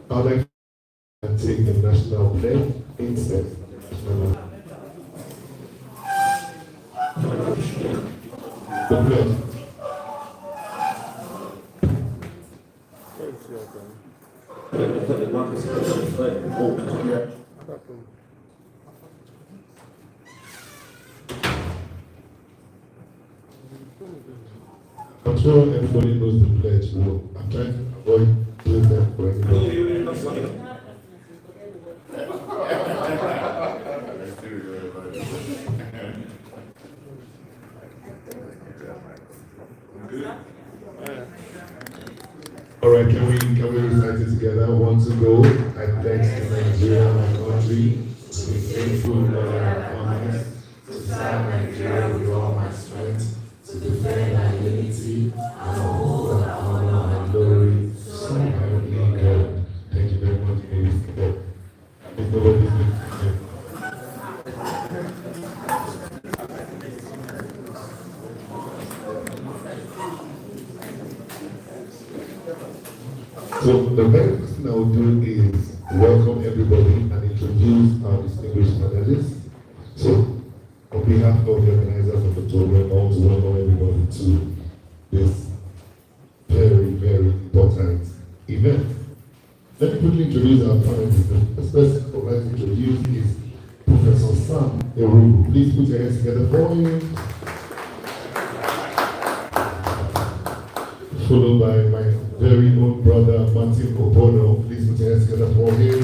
I'd like to take the national pledge instead. The pledge. I'm sure everybody knows the pledge. No, I'm trying to avoid doing that for anybody. All right, can we recite it together? 1 to go. I pledge to Nigeria, my country, to be faithful, loyal, and honest, to serve Nigeria with all my strength, to defend our unity, and uphold our honor and glory, so help me God. Thank you very much, ladies and gentlemen. If nobody's been So the very first thing I will do is welcome everybody and introduce our distinguished panelists. So on behalf of the organizers of the program, I want to welcome everybody to this very, very important event. Let me quickly introduce our panelists. The first person I would like to introduce is Professor Sam Erugu. Please put your hands together for him. Followed by my very own brother, Martin Obono. Please put your hands together for him.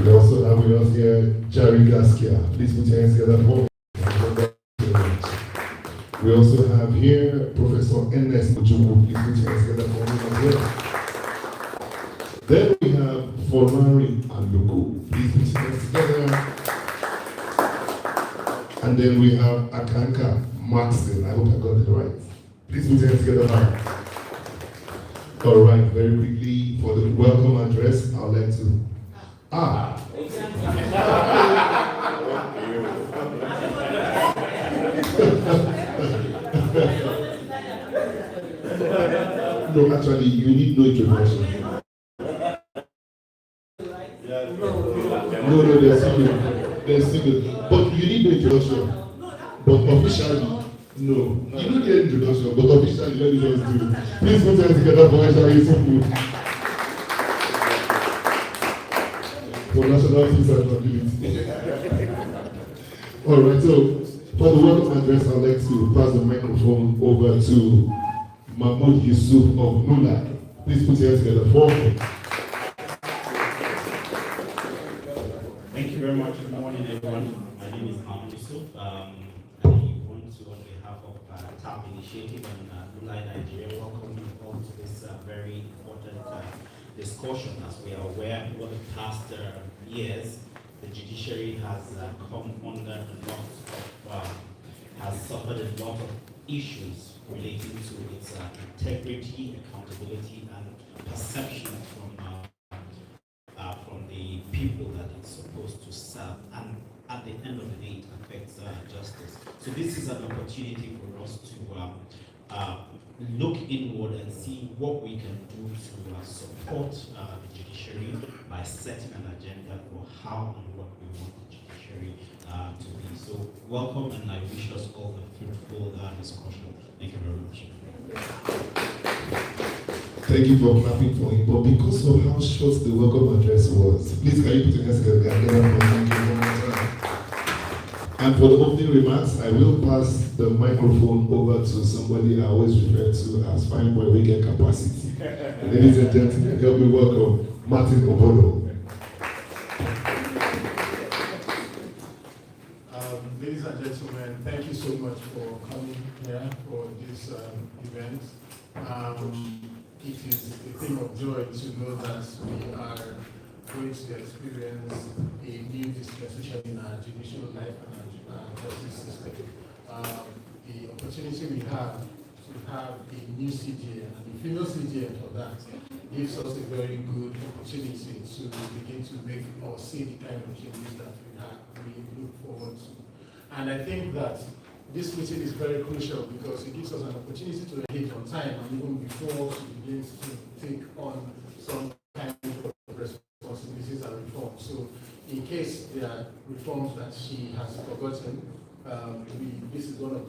We also have with us here, Jerry Gaskia. Please put your hands together for him. We also have here, Professor Ernest Ojumu. Please put your hands together for him as well. Then we have Formari Aluko. Please put your hands together. And then we have Akanka Maxton. I hope I got it right. Please put your hands together now. All right, very quickly for the welcome address, I would like to. No, actually, you need no introduction. No, there's single. But you need no introduction. But officially, no. You don't need introduction, but officially, let me just do it. Please put your hands together for Aisha Yusufu. For National Peace and Stability. All right, so for the welcome address, I'd like to pass the microphone over to Mahmoud Yusuf of NULA. Please put your hands together for me. Thank you very much. Good morning, everyone. My name is Mahmoud Yusuf. I want to, on behalf of TAP Initiative and NULA Nigeria, welcome you all to this very important discussion. As we are aware, over the past years, the judiciary has come under a lot of, has suffered a lot of issues relating to its integrity, accountability, and perception from the people that it's supposed to serve. And at the end of the day, it affects justice. So this is an opportunity for us to look inward and see what we can do to support the judiciary by setting an agenda for how and what we want the judiciary to be. So welcome, and I wish us all a fruitful discussion. Thank you very much. Thank you for clapping for him. But because of how short the welcome address was, please can you put your hands together and give him thank you one more time. And for the opening remarks, I will pass the microphone over to somebody I always refer to as Fine Boy Weekend Capacity. Ladies and gentlemen, help me welcome Martin Obono. Ladies and gentlemen, thank you so much for coming here for this event. It is a thing of joy to know that we are going to experience a new dispensation in our judicial life and our justice system. The opportunity we have to have a new CJN and the female CJN for that gives us a very good opportunity to begin to make or see the kind of changes that we look forward to. And I think that this meeting is very crucial because it gives us an opportunity to engage on time and even before we begin to take on some she has forgotten, this is one of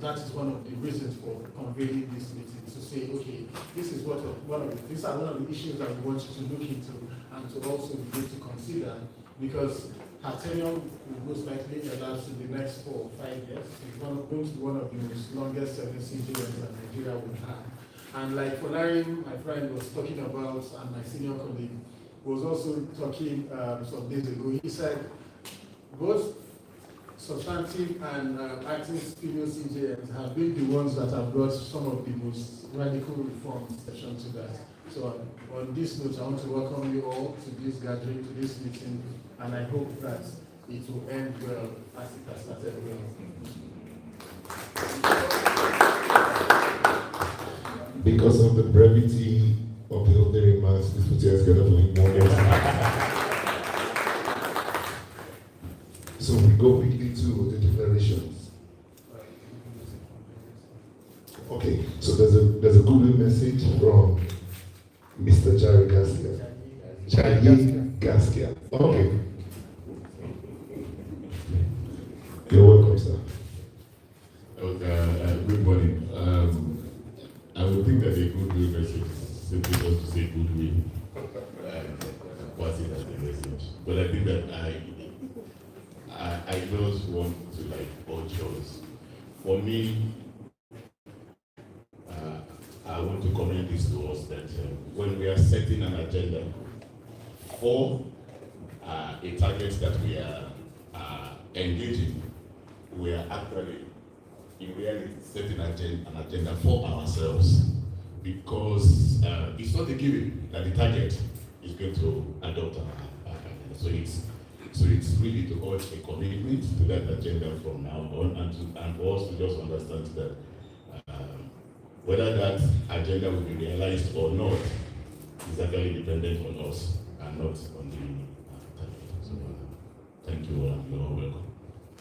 that is one of the reasons for convening this meeting, to say, okay, these are one of the issues that we want you to look into and to also begin to consider, because her tenure will most likely elapse in the next 4 or 5 years. It's going to be one of the most longest serving CJNs that Nigeria will have. And like Folarin, my friend, was talking about, and my senior colleague was also talking some days ago, he said both substantive and acting female CJNs have been the ones that have brought some of the most radical reforms to that. So on this note, I want to welcome you all to this gathering, to this meeting, and I hope that it will end well as it has started well. Because of the brevity of the opening remarks, this will just get up with more. So we go quickly to the declarations. Okay, so there's a Google message from Mr. Jerry Gaskia. Gaskia. Okay. You're welcome, sir. Good morning. I would think that a goodwill message is simply just to say goodwill and pass it as a message. But I think that I just want to urge us. For me, I want to commend this to us that when we are setting an agenda for a target that we are engaging, we are actually in reality setting an agenda for ourselves, because it's not a given that the target is going to adopt our agenda. So it's really to urge a commitment to that agenda from now on, and for us to just understand that whether that agenda will be realized or not is actually dependent on us and not on the target. So thank you all, and you're all welcome.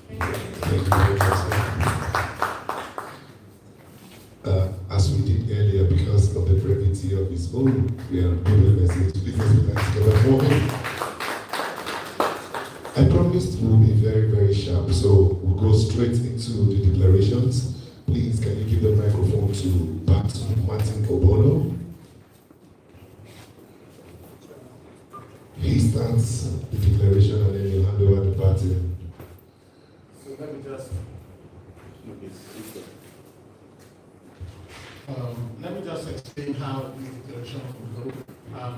Thank you very much, sir. As we did earlier, because of the brevity of his own, we are giving a message. Please let's put that together for him. I promised we'll be very, very sharp, so we'll go straight into the declarations. Please, can you give the microphone back to Martin Obono? He starts the declaration and then you hand over the baton. So let me just explain how the declaration will go.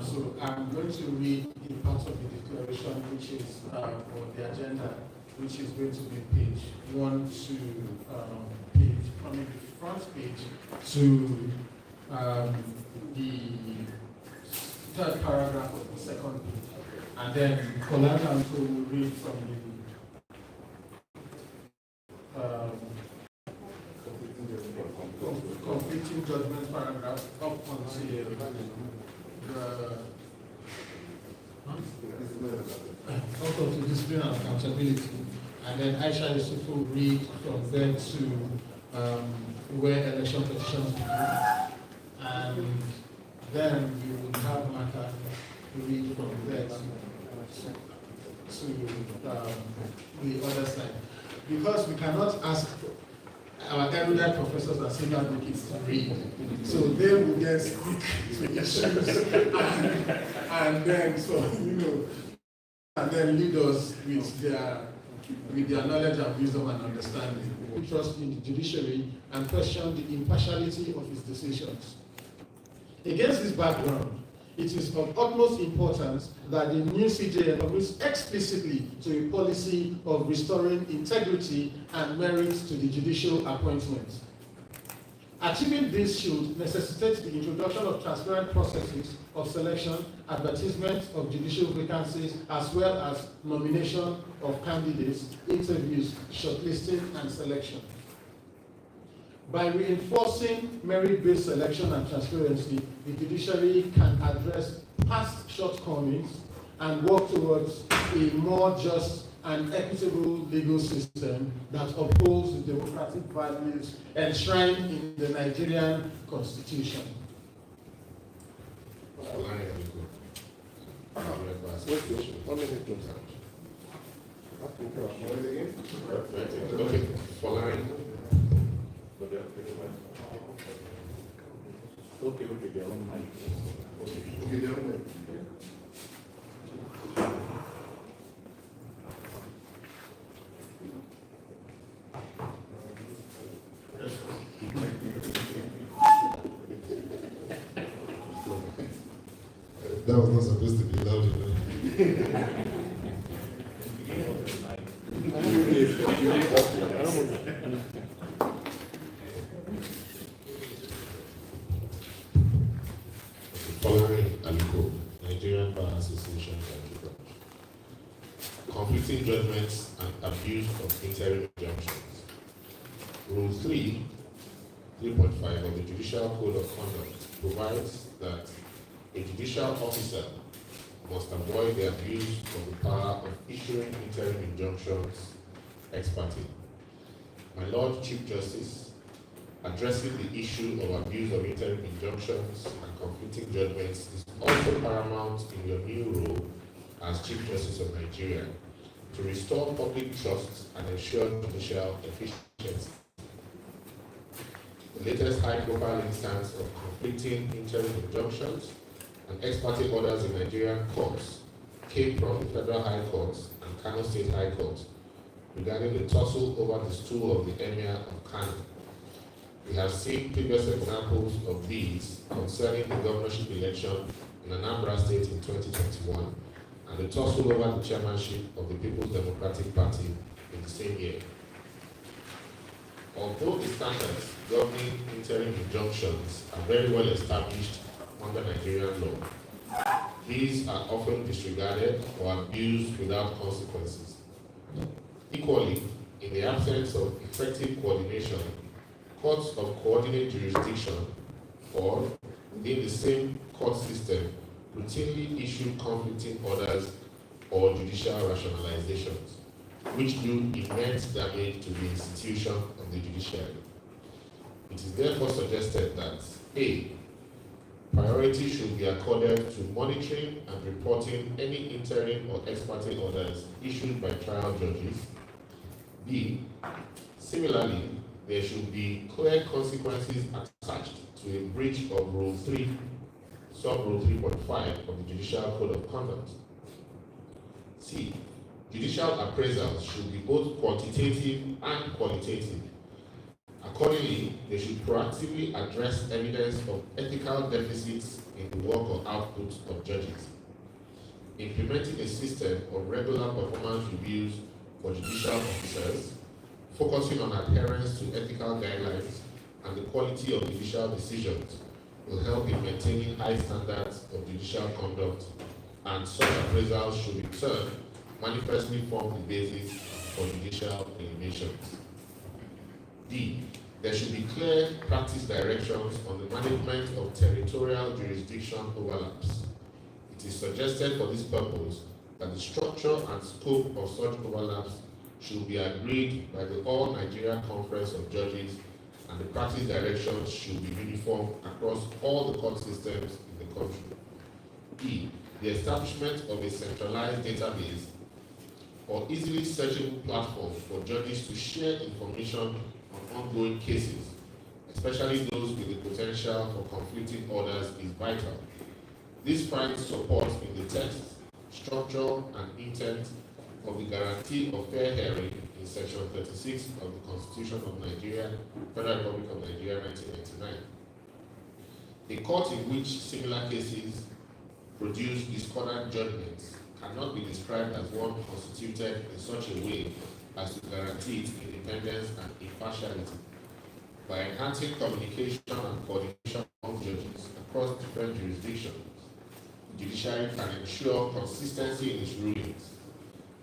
So I'm going to read the part of the declaration which is for the agenda, which is going to be page 1 to page, from the front page to the third paragraph of the second page. And then Kolanda will read from the conflicting judgment paragraph up until discipline and accountability. And then Aisha Yusuf will read from there to where election petitions begin. And then we will have Maka read from there to the other side. Because we cannot ask our erudite professors and senior advocates to read, so they will get stick to issues and then and then lead us with their knowledge and wisdom and understanding. We trust in the judiciary and question the impartiality of its decisions. Against this background, it is of utmost importance that the new CJN commits explicitly to a policy of restoring integrity and merit to the judicial appointments. Achieving this should necessitate the introduction of transparent processes of selection, advertisement of judicial vacancies, as well as nomination of candidates, interviews, shortlisting, and selection. By reinforcing merit-based selection and transparency, the judiciary can address past shortcomings and work towards a more just and equitable legal system that upholds the democratic values enshrined in the Nigerian Constitution. Okay, following. Okay, gentlemen. That was not supposed to be loud enough. Following Aliko, Nigerian Bar Association Country Branch. Conflicting judgments and abuse of interim injunctions. Rule 3.5 of the Judicial Code of Conduct provides that a judicial officer must avoid the abuse of the power of issuing interim injunctions ex parte. My Lord Chief Justice, addressing the issue of abuse of interim injunctions and conflicting judgments is also paramount in your new role as Chief Justice of Nigeria to restore public trust and ensure judicial efficiency. The latest high-profile instance of conflicting interim injunctions and ex parte orders in Nigerian courts came from the Federal High Court and Kano State High Court regarding the tussle over the stool of the Emir of Kano. We have seen previous examples of these concerning the governorship election in Anambra State in 2021 and the tussle over the chairmanship of the People's Democratic Party in the same year. Although the standards governing interim injunctions are very well established under Nigerian law, these are often disregarded or abused without consequences. Equally, in the absence of effective coordination, courts of coordinate jurisdiction or within the same court system routinely issue conflicting orders or judicial rationalizations, which do immense damage to the institution of the judiciary. It is therefore suggested that A. Priority should be accorded to monitoring and reporting any interim or ex parte orders issued by trial judges. B. Similarly, there should be clear consequences attached to a breach of Rule 3, Sub-Rule 3.5 of the Judicial Code of Conduct. C. Judicial appraisals should be both quantitative and qualitative. Accordingly, they should proactively address evidence of ethical deficits in the work or output of judges. Implementing a system of regular performance reviews for judicial officers, focusing on adherence to ethical guidelines and the quality of judicial decisions will help in maintaining high standards of judicial conduct, and such appraisals should in turn manifestly form the basis for judicial elevations. D. There should be clear practice directions on the management of territorial jurisdiction overlaps. It is suggested for this purpose that the structure and scope of such overlaps should be agreed by the All Nigeria Conference of Judges, and the practice directions should be uniform across all the court systems in the country. E. The establishment of a centralized database or easily searchable platform for judges to share information on ongoing cases, especially those with the potential for conflicting orders, is vital. This finds support in the text, structure, and intent of the Guarantee of Fair Hearing in Section 36 of the Constitution of Nigeria, Federal Republic of Nigeria, 1999. A court in which similar cases produce discordant judgments cannot be described as one constituted in such a way as to guarantee its independence and impartiality. By enhancing communication and coordination among judges across different jurisdictions, the judiciary can ensure consistency in its rulings.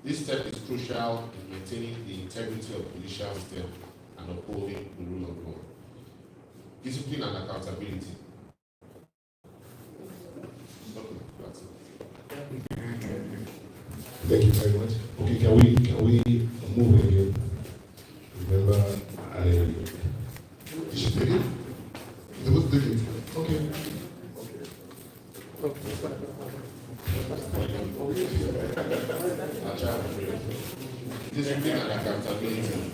This step is crucial in maintaining the integrity of the judicial system and upholding the rule of law. Discipline and accountability. Thank you very much. Okay, can we move again? Remember, you should take it. They must take it. Okay. discipline and accountability.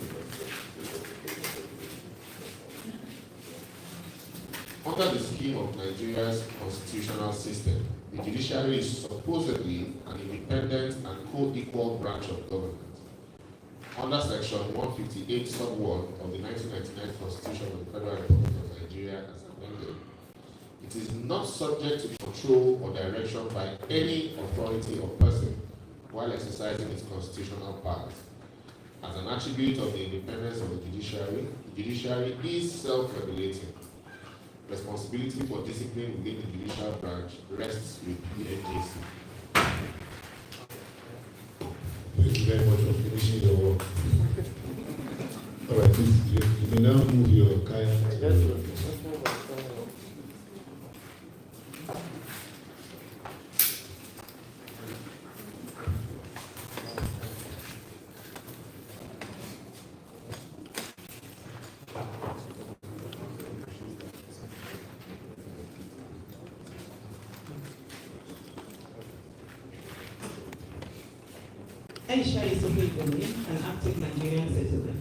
Under the scheme of Nigeria's constitutional system, the judiciary is supposedly an independent and co-equal branch of government. Under Section 158, Sub 1 of the 1999 Constitution of the Federal Republic of Nigeria as amended, it is not subject to control or direction by any authority or person while exercising its constitutional powers. As an attribute of the independence of the judiciary is self-regulating. Responsibility for discipline within the judicial branch rests with the NJC. Thank you very much for finishing your work. All right, please, you may now move your kayak to... Aisha is an active Nigerian citizen.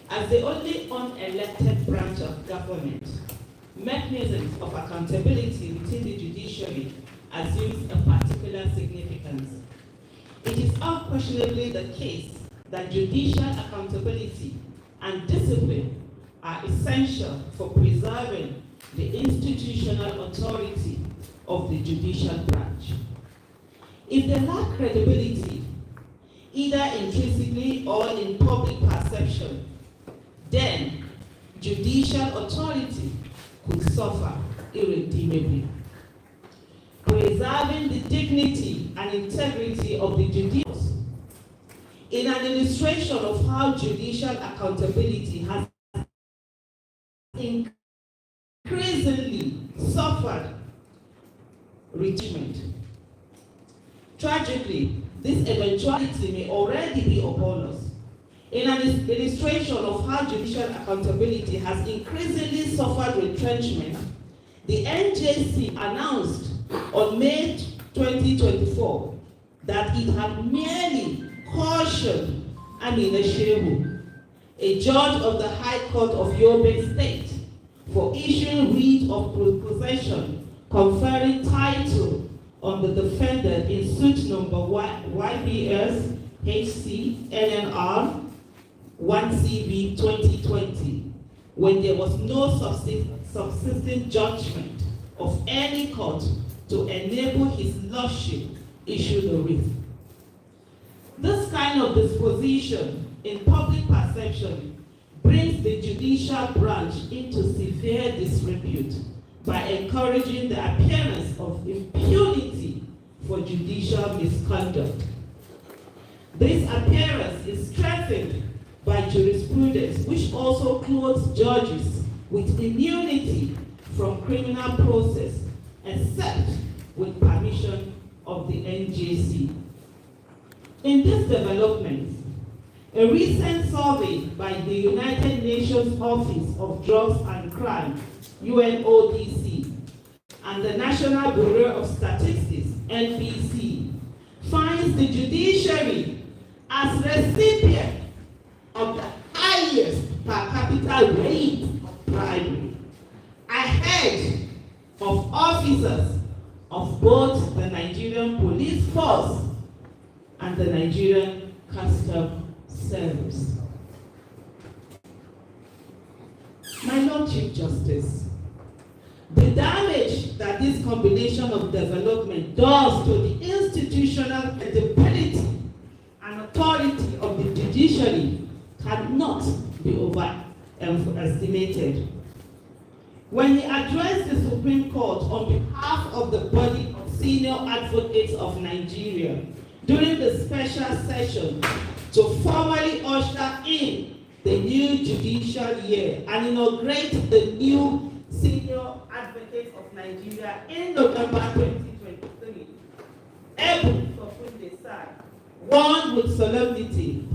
As the only unelected branch of government, mechanisms of accountability within the judiciary assumes a particular significance. It is unquestionably the case that judicial accountability and discipline are essential for preserving the institutional authority of the judicial branch. If they lack credibility, either intrinsically or in public perception, then judicial authority could suffer irredeemably. Preserving the dignity and integrity of the judiciary in an illustration of how judicial accountability has increasingly suffered retrenchment. Tragically, this eventuality may already be upon us. In an illustration of how judicial accountability has increasingly suffered retrenchment, the NJC announced on May 2024 that it had merely cautioned Amina Shehu, a judge of the High Court of Yobe State, for issuing writ of possession conferring title on the defendant in suit number YPS HC NNR 1CB 2020, when there was no subsisting judgment of any court to enable his lordship issue the writ. This kind of disposition in public perception brings the judicial branch into severe disrepute by encouraging the appearance of impunity for judicial misconduct. This appearance is strengthened by jurisprudence, which also clothes judges with immunity from criminal process, except with permission of the NJC. In this development, a recent survey by the United Nations Office of Drugs and Crime, UNODC, and the National Bureau of Statistics, NBC, finds the judiciary as recipient of the highest per capita rate of bribery, ahead of officers of both the Nigerian Police Force and the Nigerian Customs Service. My Lord Chief Justice, the damage that this combination of development does to the institutional credibility and authority of the judiciary cannot be overestimated. When he addressed the Supreme Court on behalf of the body of senior advocates of Nigeria during the special session to formally usher in the new judicial year and inaugurate the new senior advocates of Nigeria in November 2023, warned with solemnity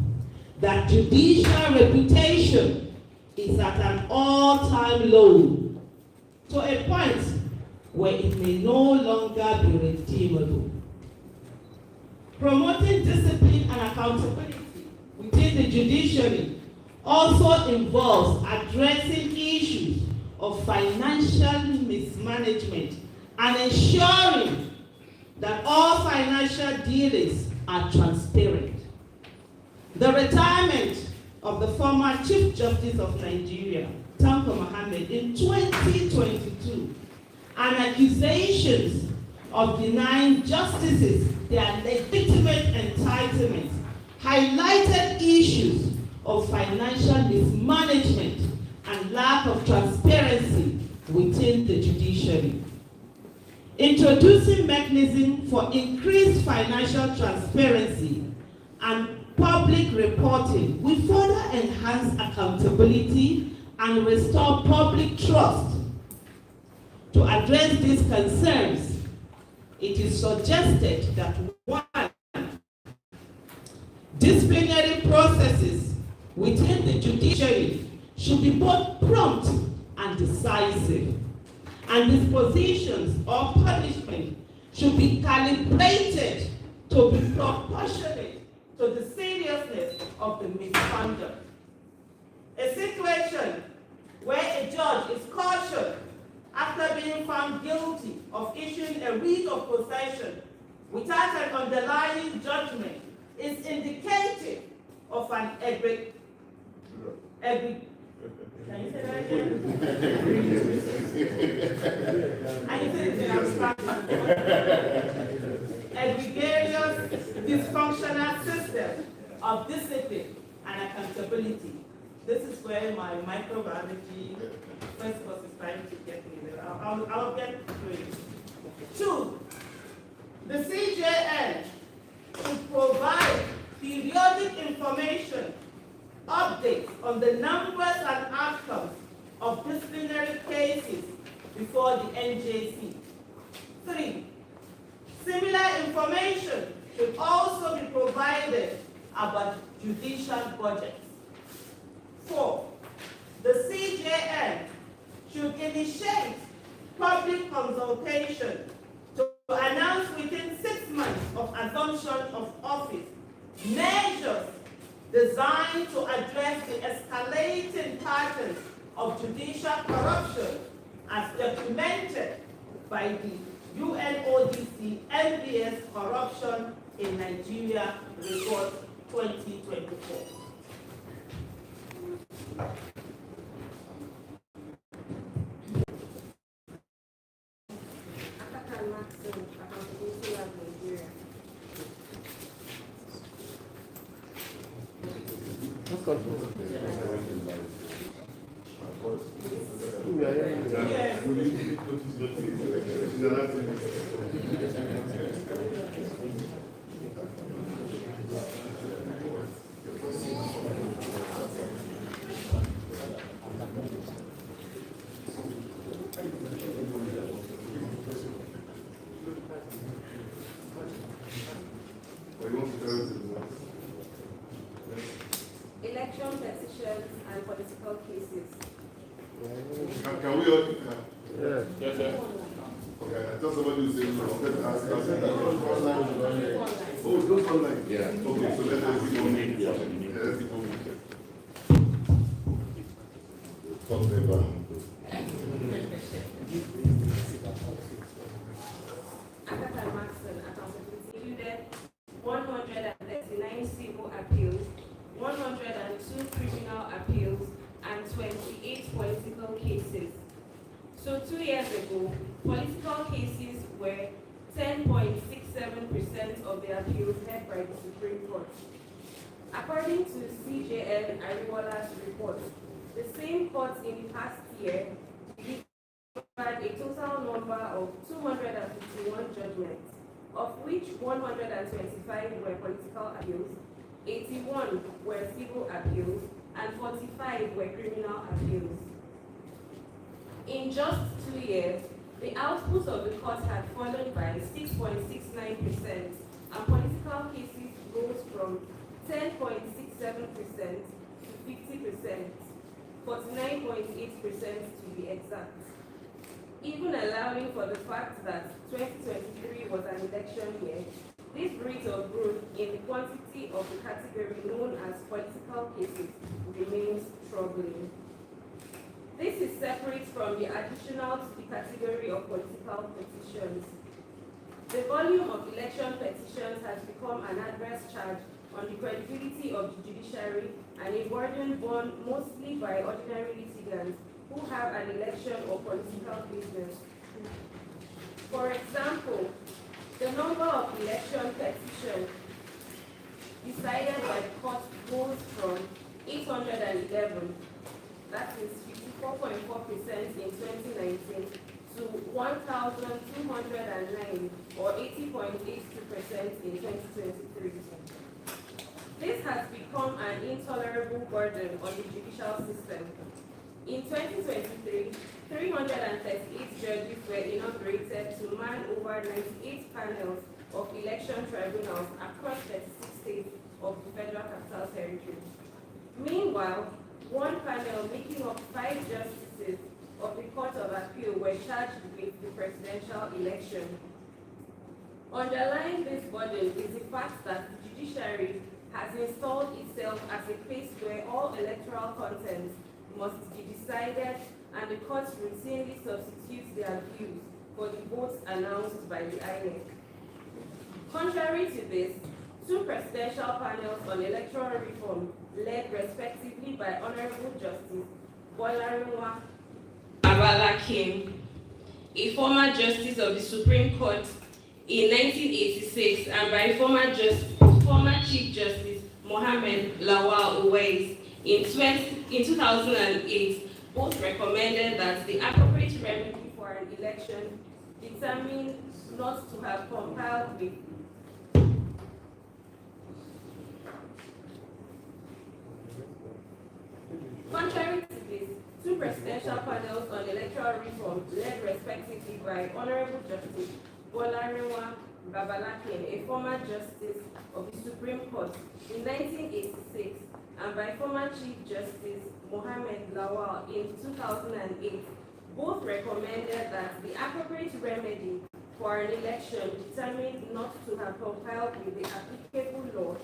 that judicial reputation is at an all-time low, to a point where it may no longer be redeemable. Promoting discipline and accountability within the judiciary also involves addressing issues of financial mismanagement and ensuring that all financial dealings are transparent. The retirement of the former Chief Justice of Nigeria, Tanko Mohammed, in 2022, and accusations of denying justices their legitimate entitlements highlighted issues of financial mismanagement and lack of transparency within the judiciary. Introducing mechanisms for increased financial transparency and public reporting will further enhance accountability and restore public trust. To address these concerns, it is suggested that 1. Disciplinary processes within the judiciary should be both prompt and decisive, and dispositions or punishment should be calibrated to be proportionate to the seriousness of the misconduct. A situation where a judge is cautioned after being found guilty of issuing a writ of possession without an underlying judgment is indicative of an can you say that again? I said it in abstract. Egregious, dysfunctional system of discipline and accountability. This is where my microbiology first course is trying to get me there. I'll get to it. 2. The CJN should provide periodic information, updates on the numbers and outcomes of disciplinary cases before the NJC. 3. Similar information should also be provided about judicial budgets. 4. The CJN should initiate public consultation to announce within 6 months of assumption of office measures designed to address the escalating patterns of judicial corruption as documented by the UNODC NBS Corruption in Nigeria Report 2024. Election petitions and political cases. Can we all? Yes, sir. Okay, I thought somebody was saying, no, let's ask. Oh, those online? Yeah. Okay, so let's keep on. Yeah. Let's keep on. Talk about. Agatha Maxson, accountability, included 139 civil appeals, 102 criminal appeals, and 28 political cases. So 2 years ago, political cases were 10.67% of the appeals heard by the Supreme Court. According to CJN Ariwola's report, the same court in the past year had a total number of 251 judgments, of which 125 were political appeals, 81 were civil appeals, and 45 were criminal appeals. In just 2 years, the output of the court had fallen by 6.69%, and political cases rose from 10.67% to 50%, 49.8% to be exact. Even allowing for the fact that 2023 was an election year, This rate of growth in the quantity of the category known as political cases remains troubling. This is separate from the additional to the category of political petitions. The volume of election petitions has become an adverse charge on the credibility of the judiciary and a burden borne mostly by ordinary litigants who have an election or political business. For example, the number of election petitions decided by the court goes from 811, that is 54.4% in 2019, to 1,209, or 80.82% in 2023. This has become an intolerable burden on the judicial system. In 2023, 338 judges were inaugurated to man over 98 panels of election tribunals across 36 states of the Federal Capital Territory. Meanwhile, one panel making up 5 justices of the Court of Appeal were charged with the presidential election. Underlying this burden is the fact that the judiciary has installed itself as a place where all electoral contents must be decided, and the courts routinely substitute their views for the votes announced by the INEC. Contrary to this, 2 presidential panels on electoral reform, led respectively by Honorable Justice Bolarinwa Abalakin, a former Justice of the Supreme Court in 1986, and by former Chief Justice Mohammed Lawal Uwais in 2008, both recommended that the appropriate remedy for an election determined not to have compiled with Contrary to this, 2 presidential panels on electoral reform, led respectively by Honorable Justice Bolarinwa Babalakin, a former Justice of the Supreme Court in 1986, and by former Chief Justice Mohammed Lawal in 2008, both recommended that the appropriate remedy for an election determined not to have compiled with the applicable law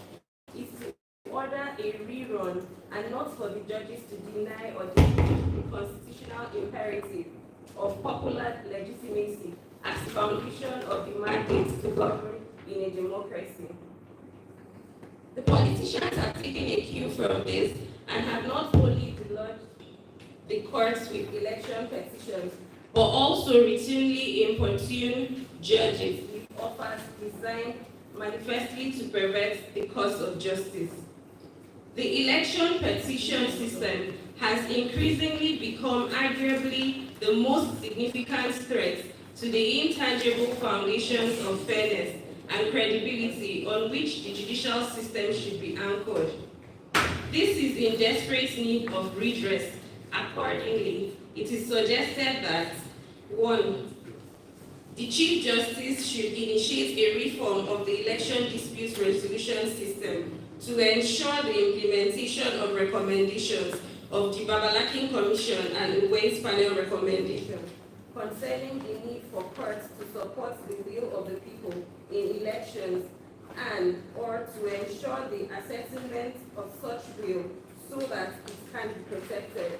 is to order a rerun and not for the judges to deny or defeat the constitutional imperative of popular legitimacy as the foundation of the mandate to govern in a democracy. The politicians have taken a cue from this and have not only deluged the courts with election petitions, but also routinely importune judges with offers designed manifestly to pervert the cause of justice. The election petition system has increasingly become arguably the most significant threat to the intangible foundations of fairness and credibility on which the judicial system should be anchored. This is in desperate need of redress. Accordingly, it is suggested that 1. The Chief Justice should initiate a reform of the election dispute resolution system to ensure the implementation of recommendations of the Babalakin Commission and the Ways Panel recommendation concerning the need for courts to support the will of the people in elections and or to ensure the ascertainment of such will so that it can be protected.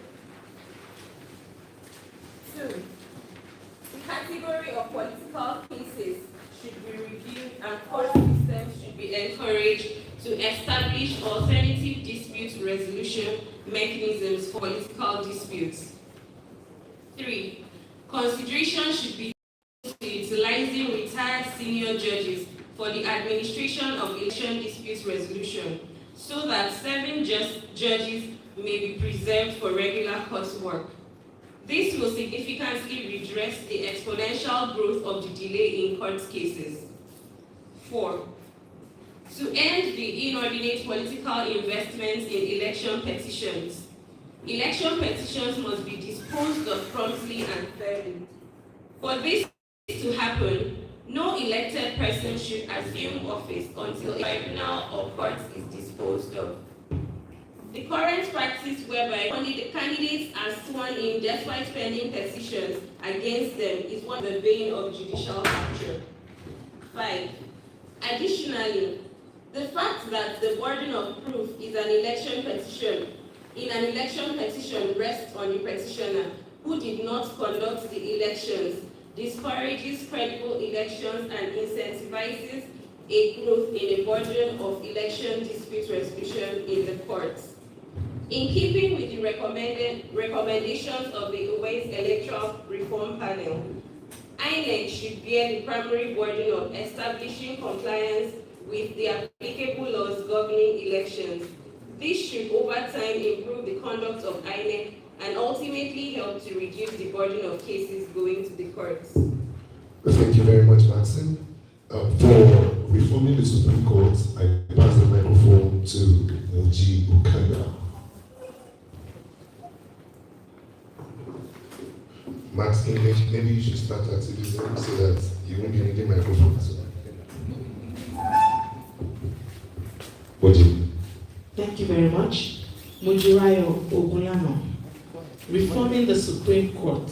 2. The category of political cases should be reviewed and court systems should be encouraged to establish alternative dispute resolution mechanisms for political disputes. 3. Consideration should be given to utilizing retired senior judges for the administration of election dispute resolution so that serving judges may be preserved for regular court work. This will significantly redress the exponential growth of the delay in court cases. 4. To end the inordinate political investments in election petitions must be disposed of promptly and fairly. For this to happen, no elected person should assume office until a tribunal or court is disposed of. The current practice whereby only the candidates are sworn in despite pending petitions against them is one of the bane of judicial capture. 5. Additionally, the fact that the burden of proof in an election petition rests on the petitioner who did not conduct the elections discourages credible elections and incentivizes a growth in a burden of election dispute resolution in the courts. In keeping with the recommendations of the Uwais Electoral Reform Panel, INEC should bear the primary burden of establishing compliance with the applicable laws governing elections. This should over time improve the conduct of INEC and ultimately help to reduce the burden of cases going to the courts. Thank you very much, Maxine. For reforming the Supreme Court, I pass the microphone to G. Ukanga. Max English, maybe you should start activism so that you won't be needing microphones. Thank you very much. Mujirayo Ogulano. Reforming the Supreme Court.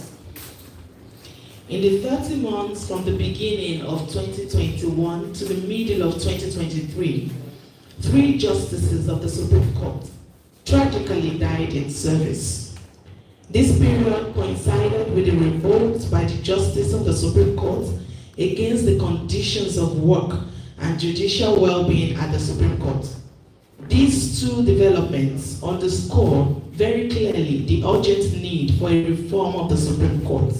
In the 30 months from the beginning of 2021 to the middle of 2023, 3 justices of the Supreme Court tragically died in service. This period coincided with the revolt by the justice of the Supreme Court against the conditions of work and judicial well-being at the Supreme Court. These 2 developments underscore very clearly the urgent need for a reform of the Supreme Court.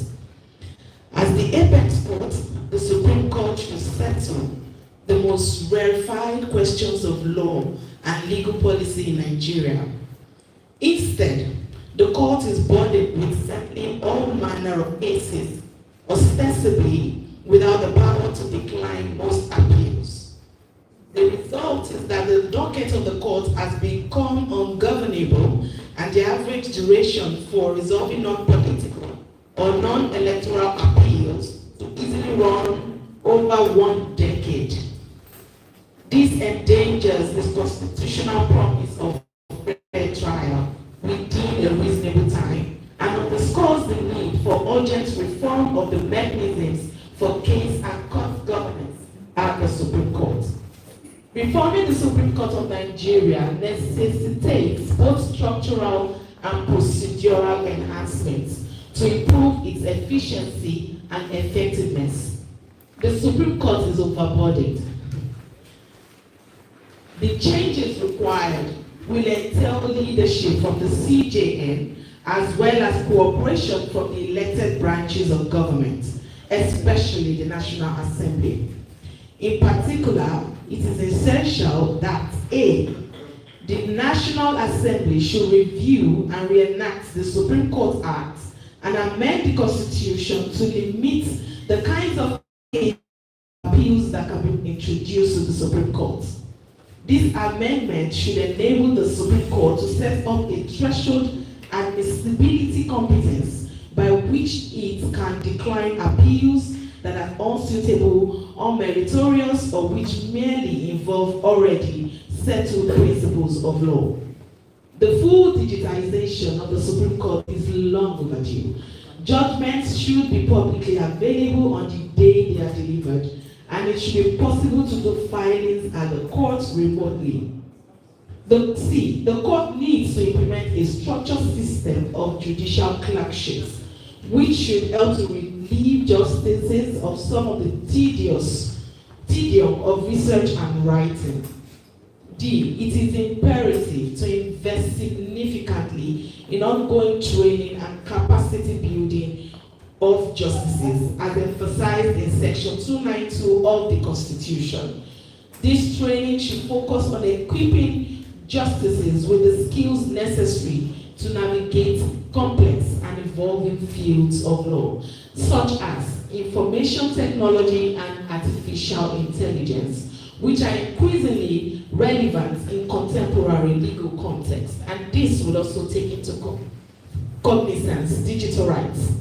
As the apex court, the Supreme Court should settle the most rarefied questions of law and legal policy in Nigeria. Instead, the court is burdened with settling all manner of cases, ostensibly without the power to decline most appeals. The result is that the docket of the court has become ungovernable, and the average duration for resolving non-political or non-electoral appeals to easily run over 1 decade. This endangers the constitutional promise of fair trial within a reasonable time and underscores the need for urgent reform of the mechanisms for case and court governance at the Supreme Court. Reforming the Supreme Court of Nigeria necessitates both structural and procedural enhancements to improve its efficiency and effectiveness. The Supreme Court is overburdened. The changes required will entail leadership from the CJN as well as cooperation from the elected branches of government, especially the National Assembly. In particular, it is essential that A, the National Assembly should review and reenact the Supreme Court Act and amend the Constitution to limit the kinds of appeals that can be introduced to the Supreme Court. This amendment should enable the Supreme Court to set up a threshold admissibility competence by which it can decline appeals that are unsuitable, unmeritorious, or which merely involve already settled principles of law. The full digitization of the Supreme Court is long overdue. Judgments should be publicly available on the day they are delivered, and it should be possible to do filings at the courts remotely. The court needs to implement a structured system of judicial clerkships, which should help to relieve justices of some of the tedium of research and writing. D, it is imperative to invest significantly in ongoing training and capacity building of justices, as emphasized in Section 292 of the Constitution. This training should focus on equipping justices with the skills necessary to navigate complex and evolving fields of law, such as information technology and artificial intelligence, which are increasingly relevant in contemporary legal context. And this will also take into cognizance digital rights.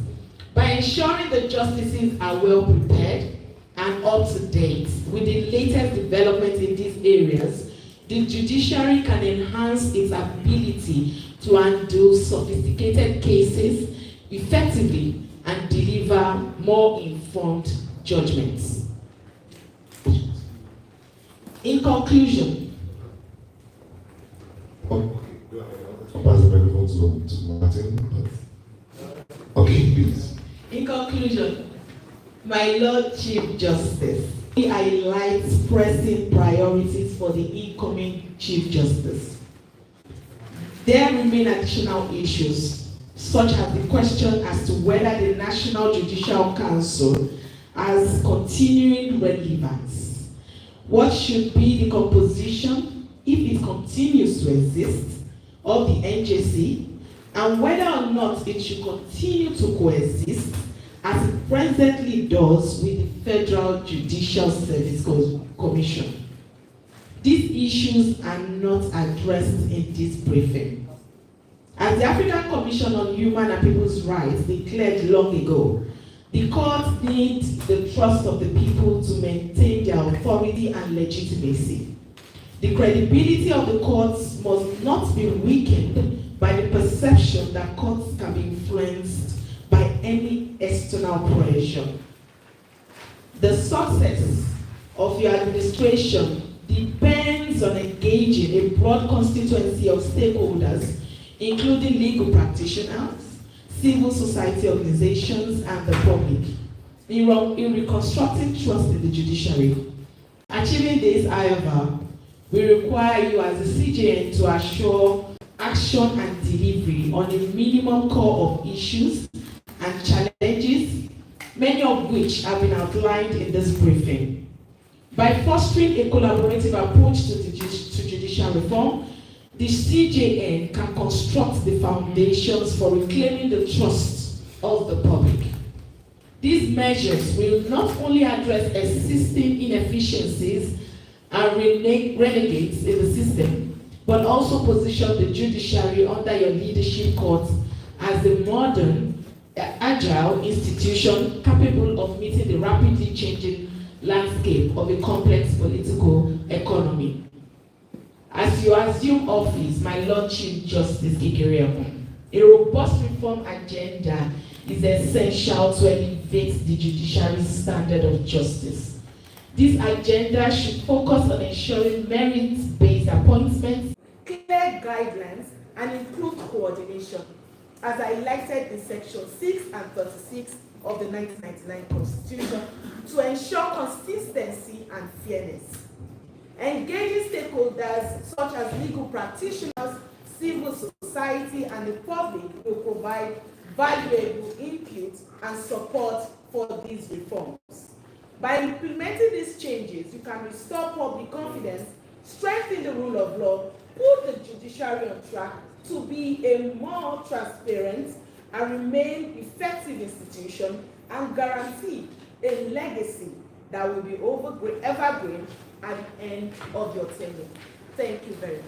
By ensuring the justices are well prepared and up to date with the latest developments in these areas, the judiciary can enhance its ability to handle sophisticated cases effectively and deliver more informed judgments. In conclusion, Pass the microphone to Martin. Okay, please. in conclusion, my Lord Chief Justice, he highlights pressing priorities for the incoming Chief Justice. There remain additional issues, such as the question as to whether the National Judicial Council has continuing relevance. What should be the composition, if it continues to exist, of the NJC, and whether or not it should continue to coexist as it presently does with the Federal Judicial Service Commission. These issues are not addressed in this briefing. As the African Commission on Human and People's Rights declared long ago, the court needs the trust of the people to maintain their authority and legitimacy. The credibility of the courts must not be weakened by the perception that courts can be influenced by any external pressure. The success of your administration depends on engaging a broad constituency of stakeholders, including legal practitioners, civil society organizations, and the public, in reconstructing trust in the judiciary. Achieving this, however, we require you as the CJN to assure action and delivery on a minimum core of issues and challenges, many of which have been outlined in this briefing. By fostering a collaborative approach to judicial reform, the CJN can construct the foundations for reclaiming the trust of the public. These measures will not only address existing inefficiencies and renegades in the system, but also position the judiciary under your leadership court as a modern, agile institution capable of meeting the rapidly changing landscape of a complex political economy. As you assume office, my Lord Chief Justice Ikeriamu, a robust reform agenda is essential to elevate the judiciary's standard of justice. This agenda should focus on ensuring merit-based appointments, clear guidelines, and improved coordination, as highlighted in Section 6 and 36 of the 1999 Constitution, to ensure consistency and fairness. Engaging stakeholders such as legal practitioners, civil society, and the public will provide valuable input and support for these reforms. By implementing these changes, you can restore public confidence, strengthen the rule of law, put the judiciary on track to be a more transparent and remain effective institution, and guarantee a legacy that will be evergreen at the end of your tenure. Thank you very much.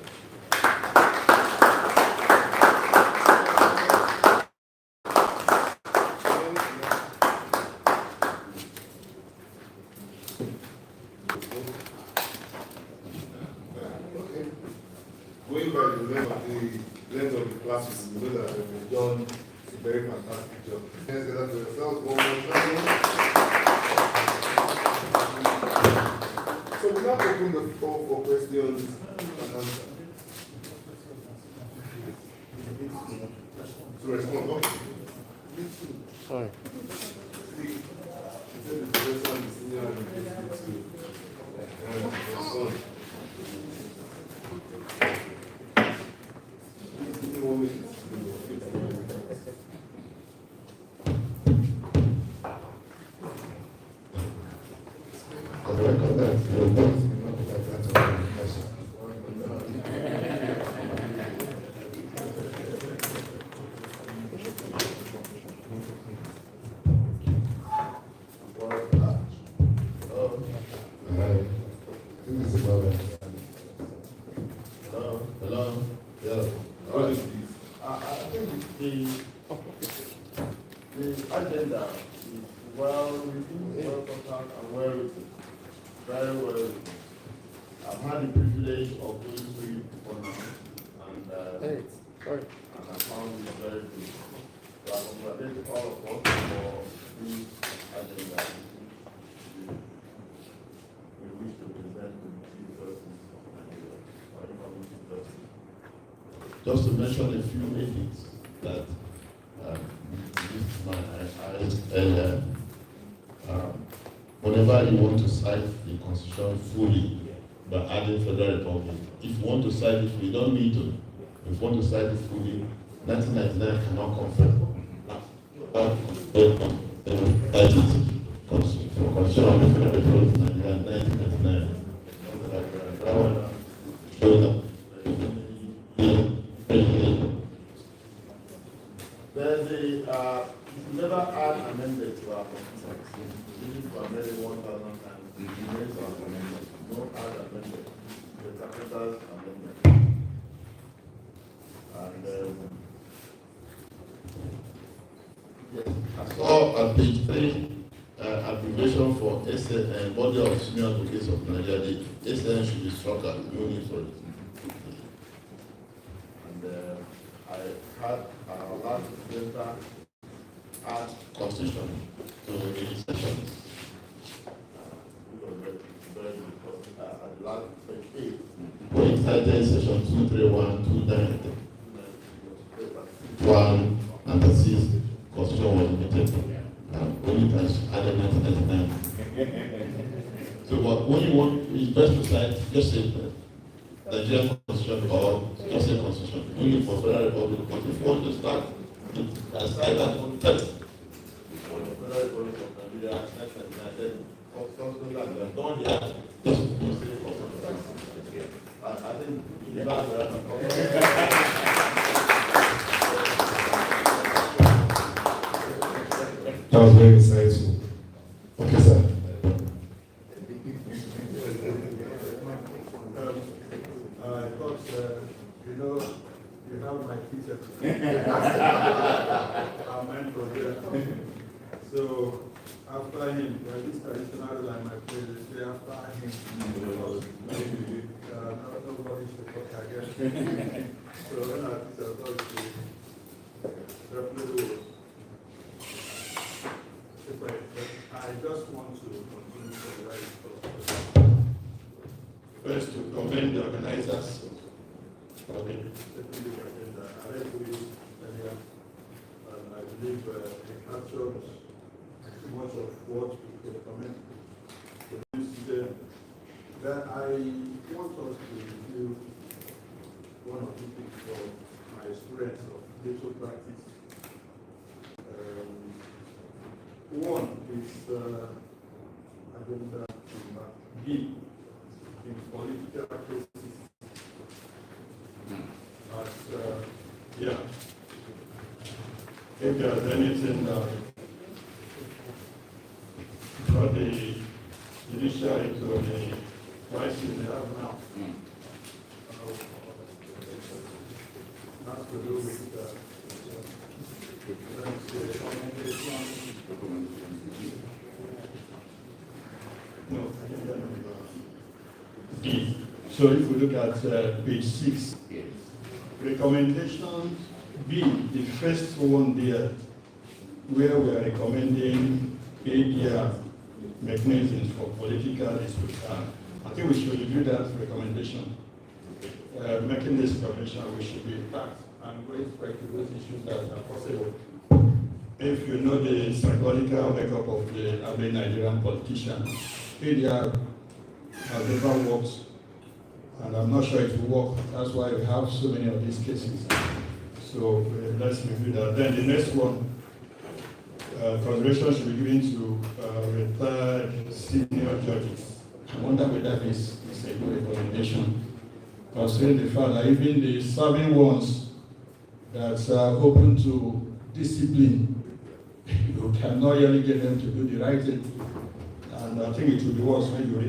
Going by the length of the classes, you know that we've done a very fantastic job. Let's get that to yourselves one more time. So we now open the floor for questions and answers. To respond, okay. Sorry. See, the professor and the senior and the student too. The agenda is well written, well thought out, and well written. Very well written. I've had the privilege of going through it before now, and I found it very good. So I congratulate all of us for this agenda. We wish to present to Jesus. just to mention a few things that my eyes earlier. Whenever you want to cite the Constitution fully by adding Federal Republic, if you want to cite it, you don't need to. If you want to cite it fully, 1999 cannot confirm. Constitution of the Federal Republic of Nigeria, 1999. There's a, you never add amendment to our Constitution. Even if you amend it 1,000 times, it remains our amendment. No add amendment. The Interpreter's amendment. And yes, I saw at page 3 abbreviation for SN, Body of Senior Advocates of Nigeria. The SN should be struck at no need for it. And I had our last presenter add Constitution to the session. At the last page 8, we cited section 231, 291, and 36, Constitution was limited. Only times added 1999. So, but when you want, it's best to cite, just say Nigerian Constitution or just say Constitution, only for Federal Republic. But if you want to start, cite that one first. For the Federal Republic of Nigeria, 1999, something like that. Don't just say Constitution. I think that was very insightful. Okay, sir. You have my teacher. Our mentor there. So after him, this traditional like my parents say after him, nobody should talk again. So when our teacher thought definitely I just want to continue to write. First, to commend the organizers. Okay. I read to you earlier, and I believe it captures too much of what we could comment to this. Then I want us to review one or two things from my experience of legal practice. One is agenda B in political cases. Yeah. If there's anything for the judiciary to the crisis they have now, has to do with no, I didn't get it. So if we look at page 6, recommendation B, the first one there, where we are recommending ADR mechanisms for political disputes. I think we should review that recommendation. Making this recommendation, we should be taxed and go straight to those issues that are possible. If you know the psychological makeup of the average Nigerian politician, ADR has never worked, and I'm not sure it will work. That's why we have so many of these cases. So let's review that. Then the next one, consideration should be given to retired senior judges. I wonder whether this is a good recommendation, considering the fact that even the serving ones that are open to discipline, you cannot really get them to do the right thing. And I think it will be worse when you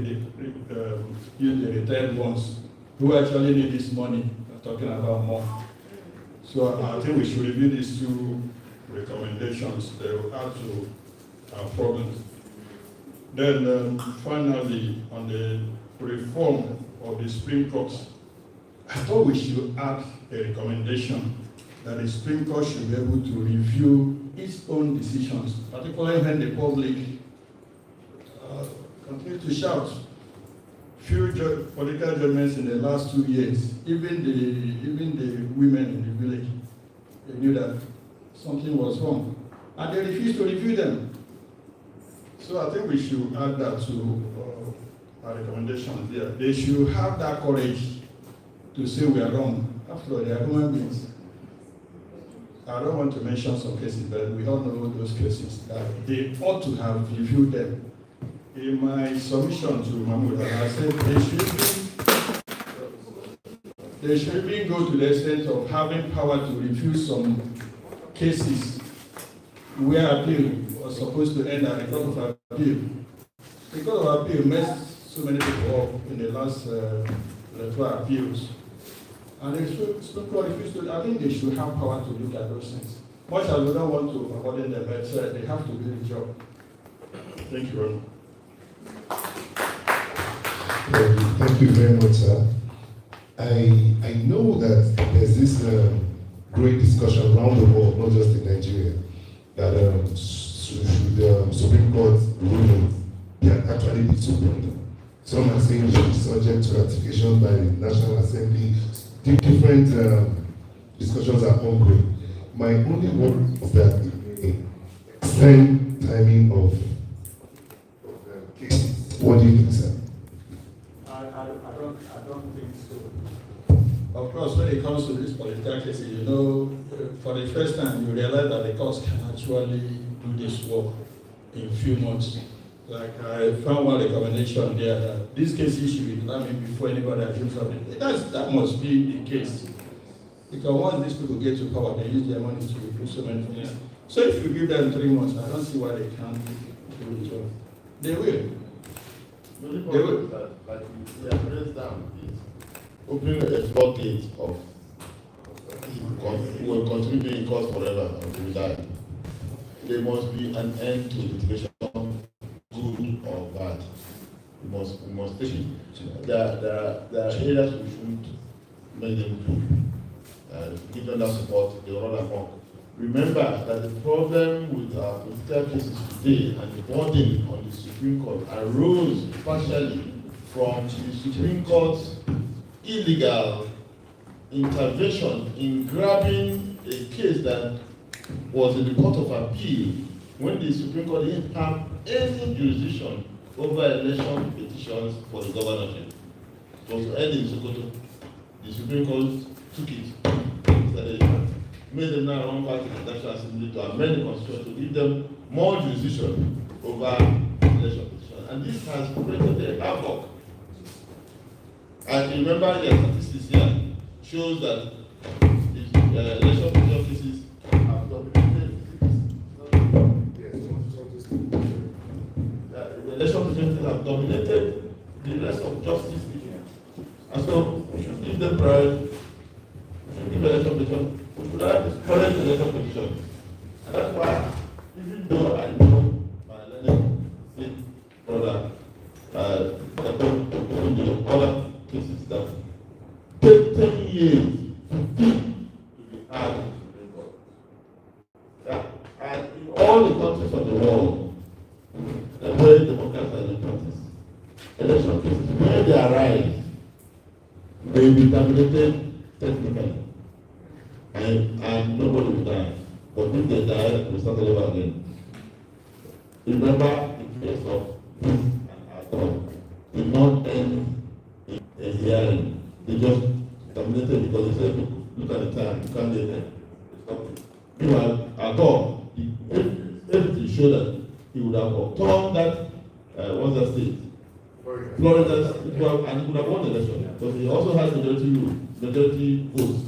use the retired ones who actually need this money. We're talking about more. So I think we should review these two recommendations. They will add to our problems. Then finally, on the reform of the Supreme Court, I thought we should add a recommendation that the Supreme Court should be able to review its own decisions, particularly when the public continue to shout few political judgments in the last 2 years, even the women in the village, they knew that something was wrong, and they refused to review them. So I think we should add that to our recommendations there. They should have that courage to say we are wrong. After all, they are human beings. I don't want to mention some cases, but we all know those cases that they ought to have reviewed them. In my submission to Mahmoud, I said they should even go to the extent of having power to review some cases where appeal was supposed to end at the court of appeal. The court of appeal messed so many people up in the last 2 appeals. And they should, I think they should have power to look at those things. Much as we don't want to avoid them, but they have to do the job. Thank you very much. Thank you very much, sir. I know that there's this great discussion around the world, not just in Nigeria, that should the Supreme Court ruling actually be supreme. Some are saying it should be subject to ratification by the National Assembly. Different discussions are ongoing. My only worry is that the extend timing of cases. What do you think, sir? I don't think so. Of course, when it comes to these political cases, you know, for the first time, you realize that the courts can actually do this work in a few months. Like I found one recommendation there that these cases should be determined before anybody assumes something. That must be the case. Because once these people get to power, they use their money to do so many things. So if you give them 3 months, I don't see why they can't do the job. They will. The only problem is that, like we have raised down, is opening a floodgate of we will continue being cost forever until we die. There must be an end to litigation, good or bad. We must take it. There are areas we shouldn't make them do. Give them that support, they will run amok. Remember that the problem with our political cases today and the burden on the Supreme Court arose partially from the Supreme Court's illegal intervention in grabbing a case that was in the Court of Appeal when the Supreme Court didn't have any jurisdiction over election petitions for the governorship. It was held in Sokoto. The Supreme Court took it, made them now run back to the National Assembly to amend the Constitution to give them more jurisdiction over election petitions. And this has created a havoc. And remember the statistics here shows that the election petition cases have dominated. The election petition cases have dominated the rest of justice. And so we should give them priority. We should give election petition. We should have current election petition. And that's why, even though I know my learned brother, the other cases that take 10 years to be had in the Supreme Court. And in all the countries of the world, the very democratic countries, election cases, when they arise, they will be terminated technically. And nobody will die. But if they die, we start all over again. Remember the case of and Arthur did not end in a hearing. They just terminated because they said, look at the time, you can't get there. Meanwhile, Arthur, everything showed that he would have overturned that, what's that state? Florida, and he would have won the election. But he also has majority votes.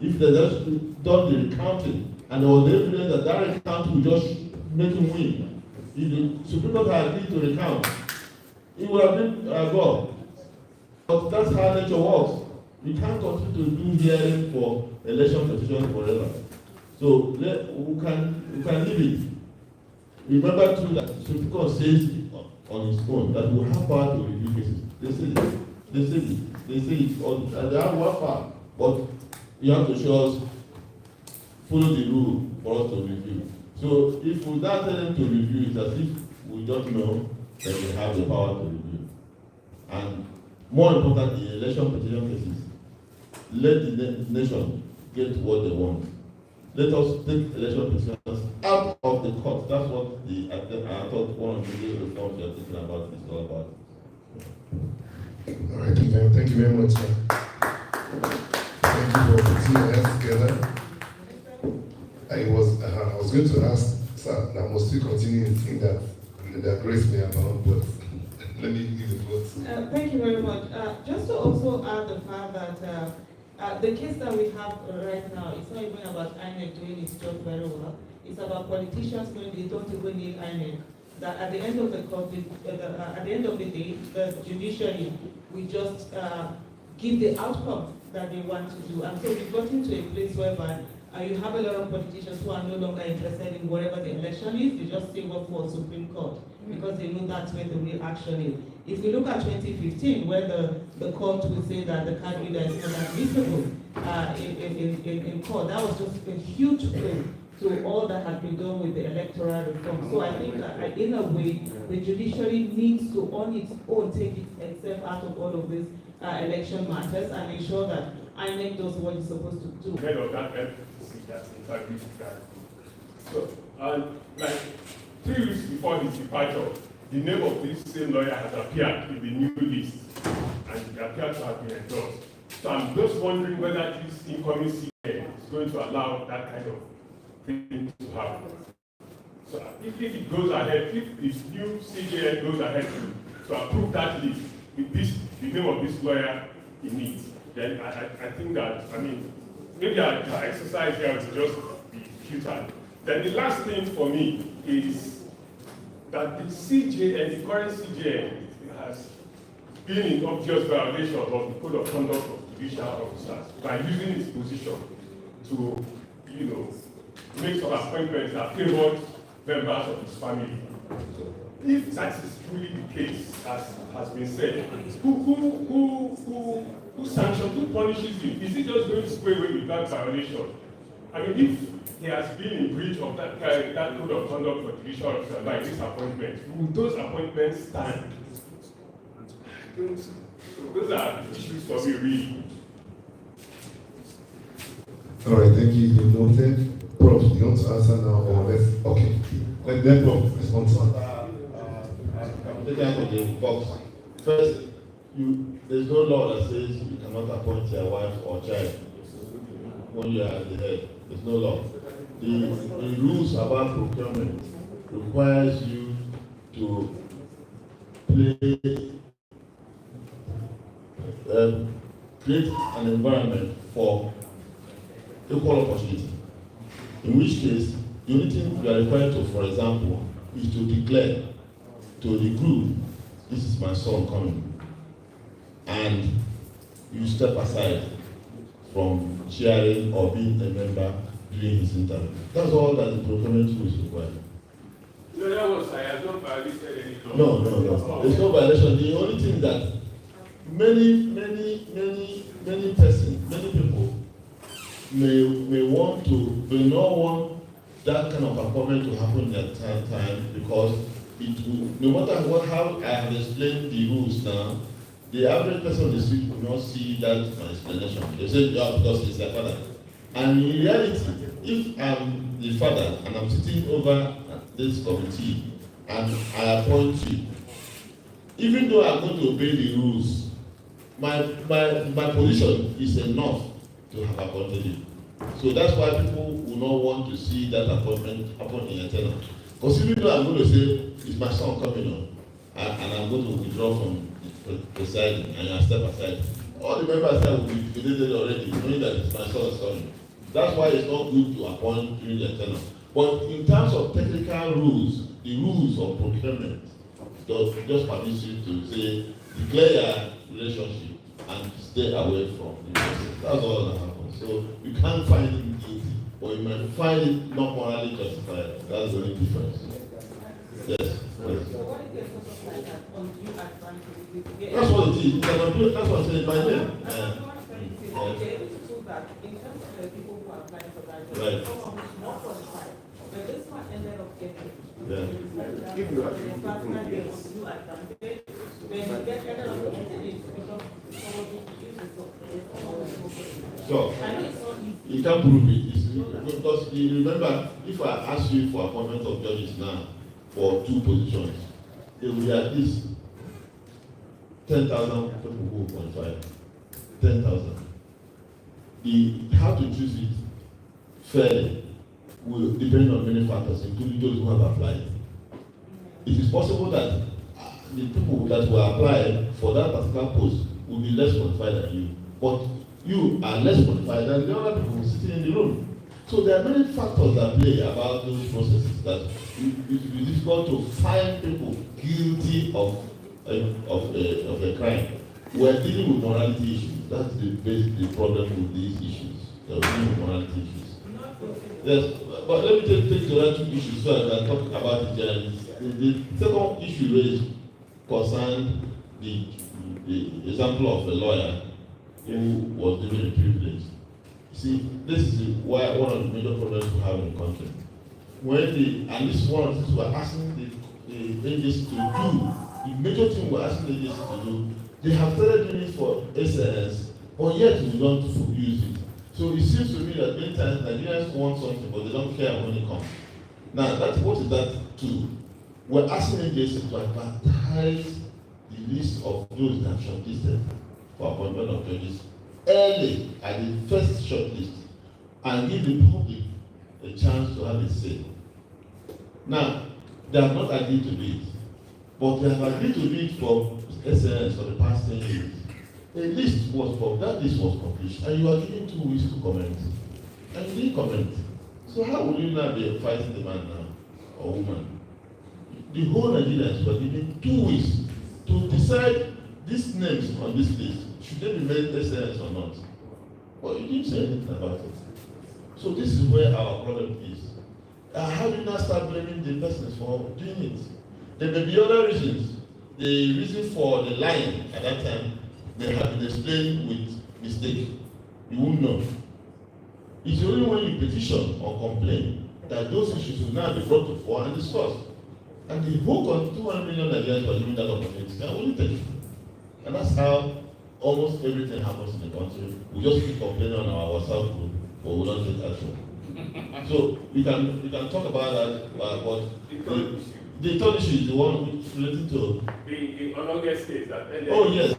If they just done the recounting, and there was evidence that that recount would just make him win. If the Supreme Court had agreed to recount, it would have been God. But that's how nature works. We can't continue to do hearing for election petitions forever. So we can leave it. Remember too that the Supreme Court says on its own that we have power to review cases. They say it, and they have one power, but you have to show us, follow the rule for us to review. So if we don't tell them to review, it's as if we don't know that they have the power to review. And More important, the election petition cases. Let the nation get what they want. Let us take election petitions out of the court. That's what I thought one of the reforms you're thinking about is all about. All right, thank you very much, sir. Thank you for putting your hands together. I was going to ask, sir, I must still continue in that grace may abound, but let me give the floor to. Thank you very much. Just to also add the fact that the case that we have right now, it's not even about INEC doing its job very well. It's about politicians knowing they don't even need INEC. That at the end of at the end of the day, the judiciary will just give the outcome that they want to do. And so we've gotten to a place whereby you have a lot of politicians who are no longer interested in whatever the election is. They just say what for Supreme Court because they know that's where the real action is. If we look at 2015, where the court will say that the card reader is not admissible in court, that was just a huge blow to all that had been done with the electoral reform. So I think that in a way, the judiciary needs to on its own take itself out of all of these election matters and ensure that INEC does what it's supposed to do. Head of that FCC that interviewed that. So, like 3 weeks before his departure, the name of this same lawyer has appeared in the new list, and it appeared to have been endorsed. So I'm just wondering whether this incoming CJN is going to allow that kind of thing to happen. So if it goes ahead, if this new CJN goes ahead to approve that list with the name of this lawyer in it, then I think that, maybe our exercise here will just be futile. Then the last thing for me is that the CJN, the current CJN, has been in obvious violation of the code of conduct of judicial officers by using its position to, make some appointments that favor members of his family. If that is truly the case, as has been said, who sanctions, who punishes him? Is he just going to go away with that violation? If he has been in breach of that code of conduct for judicial officers by this appointment, will those appointments stand? Those are issues for me, really. All right, thank you. You noted. Prof, you want to answer now or let's? Okay. Let Prof respond to that. I'm taking out of the box. First, there's no law that says you cannot appoint your wife or child when you are at the head. There's no law. The rules about procurement requires you to create an environment for equal opportunity. In which case, the only thing you are required to, for example, is to declare to the group, this is my son coming. And you step aside from chairing or being a member during his interview. That's all that the procurement rules require. I have not violated any law. No. There's no violation. The only thing that many people may not want that kind of appointment to happen at that time because it will, no matter how I have explained the rules now, the average person on the street will not see that my explanation. They say, yeah, because it's their father. And in reality, if I'm the father and I'm sitting over this committee and I appoint you, even though I'm going to obey the rules, my position is enough to have appointed you. So that's why people will not want to see that appointment happen in a tenor. Because even though I'm going to say, it's my son coming on, and I'm going to withdraw from presiding, and I step aside, all the members that will be intimidated already, knowing that it's my son is coming. That's why it's not good to appoint during the tenor. But in terms of technical rules, the rules of procurement just permit you to say, declare your relationship and stay away from the person. That's all that happens. So you can't find it guilty, but you might find it not morally justified. That's the only difference. Yes. That's what it is. That's what I'm saying. My name. Right. But this one ended up getting Yeah. if you are So, you can't prove it. Because you remember, if I ask you for appointment of judges now for 2 positions, there will be at least 10,000 people who will qualify. 10,000. How to choose it fairly will depend on many factors, including those who have applied. It is possible that the people that will apply for that particular post will be less qualified than you, but you are less qualified than the other people sitting in the room. So there are many factors that play about those processes that it will be difficult to find people guilty of a crime. We are dealing with morality issues. That's the problem with these issues. We are dealing with morality issues. Yes, but let me take the other 2 issues so I can talk about it generally. The second issue raised concerned the example of a lawyer who was given a privilege. See, this is one of the major problems we have in the country. And this is one of the things we're asking the agency to do. The major thing we're asking the agency to do, they have started doing it for SNS, but yet we don't use it. So it seems to me that many times Nigerians want something, but they don't care when it comes. Now, what is that to? We're asking agencies to advertise the list of those that are shortlisted for appointment of judges early at the first shortlist and give the public a chance to have a say. Now, they have not agreed to do it, but they have agreed to do it for SNS for the past 10 years. That list was published, and you are given 2 weeks to comment. And you didn't comment. So how will you now be fighting the man now, or woman? The whole Nigerians were given 2 weeks to decide these names on this list. Should they be made SNS or not? But you didn't say anything about it. So this is where our problem is. How do you not start blaming the persons for doing it? There may be other reasons. The reason for the lying at that time may have been explained with mistake. You won't know. It's only when you petition or complain that those issues will now be brought to fore and discussed. And the whole 200 million Nigerians were given that opportunity. Can only take it. And that's how almost everything happens in the country. We just keep complaining on our WhatsApp group, but we don't take action. So we can talk about that, but the third issue is the one relating to the August case that. Oh yes,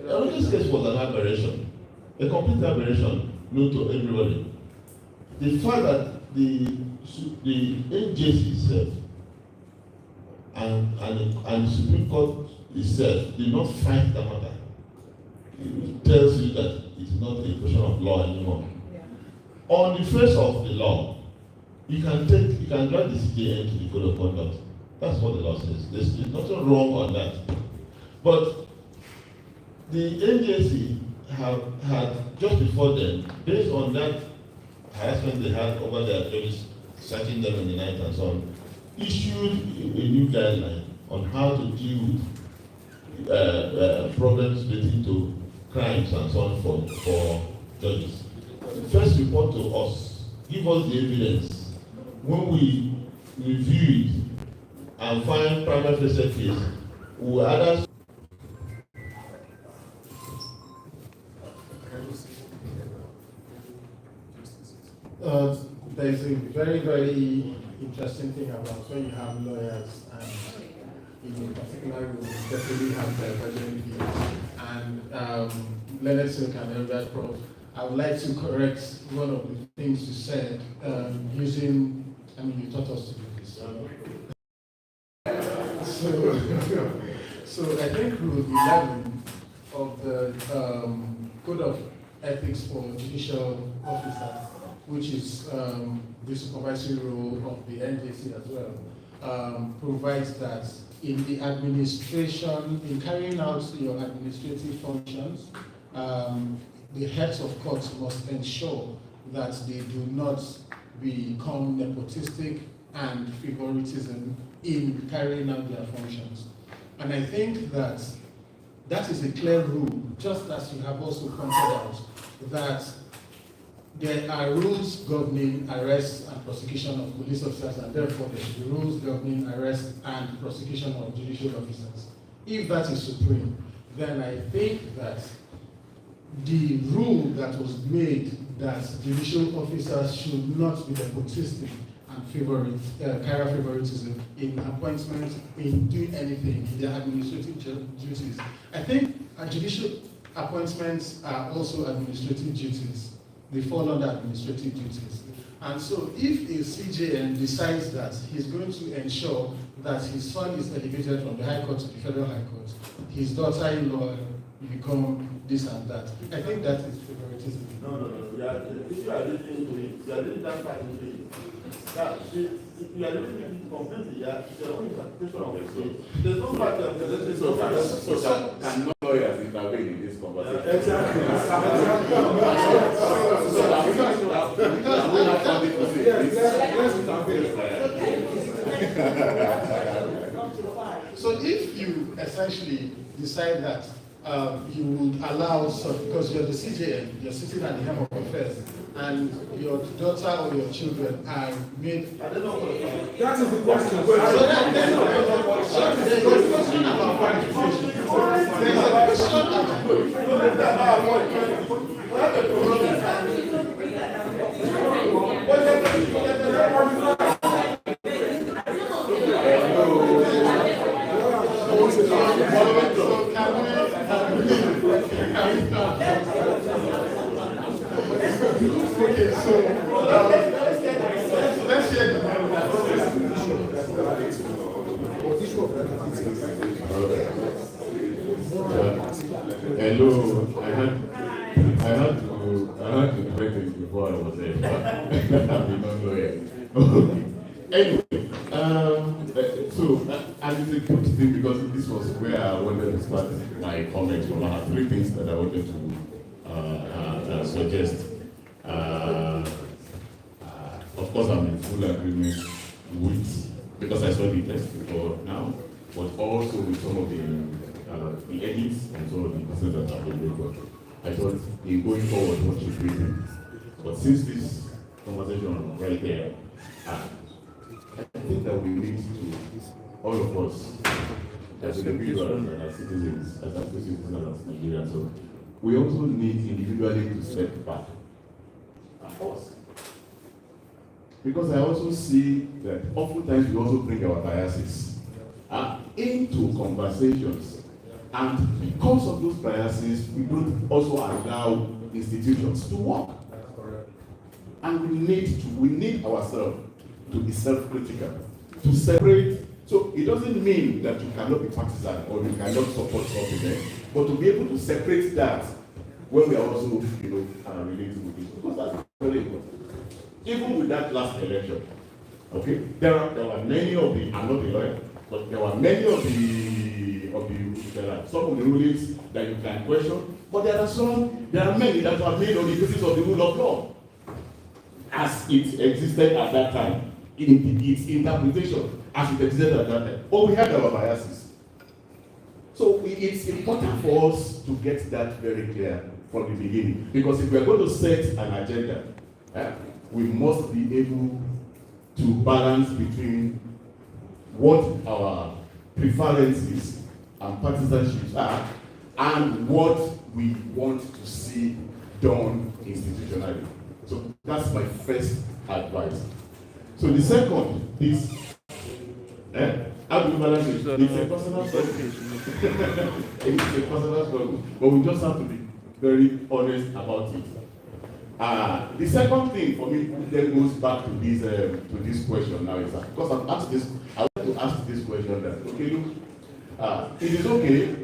the August case was an aberration, a complete aberration, known to everybody. The fact that the NJC itself and the Supreme Court itself did not fight the matter. It tells you that it is not a question of law anymore. Yeah. On the face of the law, you can drag the CJN to the code of conduct. That's what the law says. There's nothing wrong on that. But the NJC had just before then, based on that harassment they had over their judges, searching them in the night and so on, issued a new guideline on how to deal with problems relating to crimes and so on for judges. First report to us, give us the evidence. When we review it and find prima facie case, we will either there's a very, very interesting thing about when you have lawyers and in a particular room, definitely have divergent views. And Leonard Silk and Elder Prof, I would like to correct one of the things you said using, you taught us to do this. So I think Rule 11 of the Code of Ethics for Judicial Officers, which is the supervisory role of the NJC as well, provides that in the administration, in carrying out your administrative functions, the heads of courts must ensure that they do not become nepotistic and favoritism in carrying out their functions. And I think that that is a clear rule, just as you have also pointed out, that there are rules governing arrest and prosecution of police officers, and therefore there should be rules governing arrest and prosecution of judicial officers. if that is supreme, then I think that the rule that was made that judicial officers should not be nepotistic and carry favoritism in appointments, in doing anything, in their administrative duties. I think judicial appointments are also administrative duties. They fall under administrative duties. And so if a CJN decides that he's going to ensure that his son is elevated from the High Court to the Federal High Court, his daughter-in-law become this and that, I think that is favoritism. No. If you are listening to it, you are listening that part of it. You are listening to it completely. It's your own interpretation of it. There's no part of the So can no lawyers intervene in this conversation? Exactly. So if you essentially decide that you would allow, because you're the CJN, you're sitting at the helm of affairs, and your daughter or your children are made. I don't know what that is the question. So there's a question about qualification. There's Okay, so let's hear the hello, I had to correct it before I was there, but I'm not lawyer. Anyway, and it's a good thing because this was where I wanted to start my comments from. I have three things that I wanted to suggest. Of course, I'm in full agreement with, because I saw the text before now, but also with some of the edits and some of the pieces that have been made. I thought in going forward, what should we do? But since this conversation right there, I think that we need to, all of us, as individuals and as citizens, as citizens and as Nigerians, so we also need individually to step back. Of course. Because I also see that oftentimes we also bring our biases into conversations. And because of those biases, we don't also allow institutions to work. And we need ourselves to be self-critical, to separate. So it doesn't mean that you cannot be partisan or you cannot support something, but to be able to separate that when we are also, relating with it. Because that's very important. Even with that last election, okay, there were many of the, I'm not a lawyer, but there were many of some of the rulings that you can question, but there are many that were made on the basis of the rule of law, as it existed at that time, in its interpretation, as it existed at that time. But we had our biases. So it's important for us to get that very clear from the beginning, because if we are going to set an agenda, we must be able to balance between what our preferences and partisanships are and what we want to see done institutionally. So that's my first advice. So the second is, how do you balance it? It's a personal struggle. It's a personal struggle, but we just have to be very honest about it. The second thing for me then goes back to this question now is that, because I want to ask this question that, okay, look, it is okay.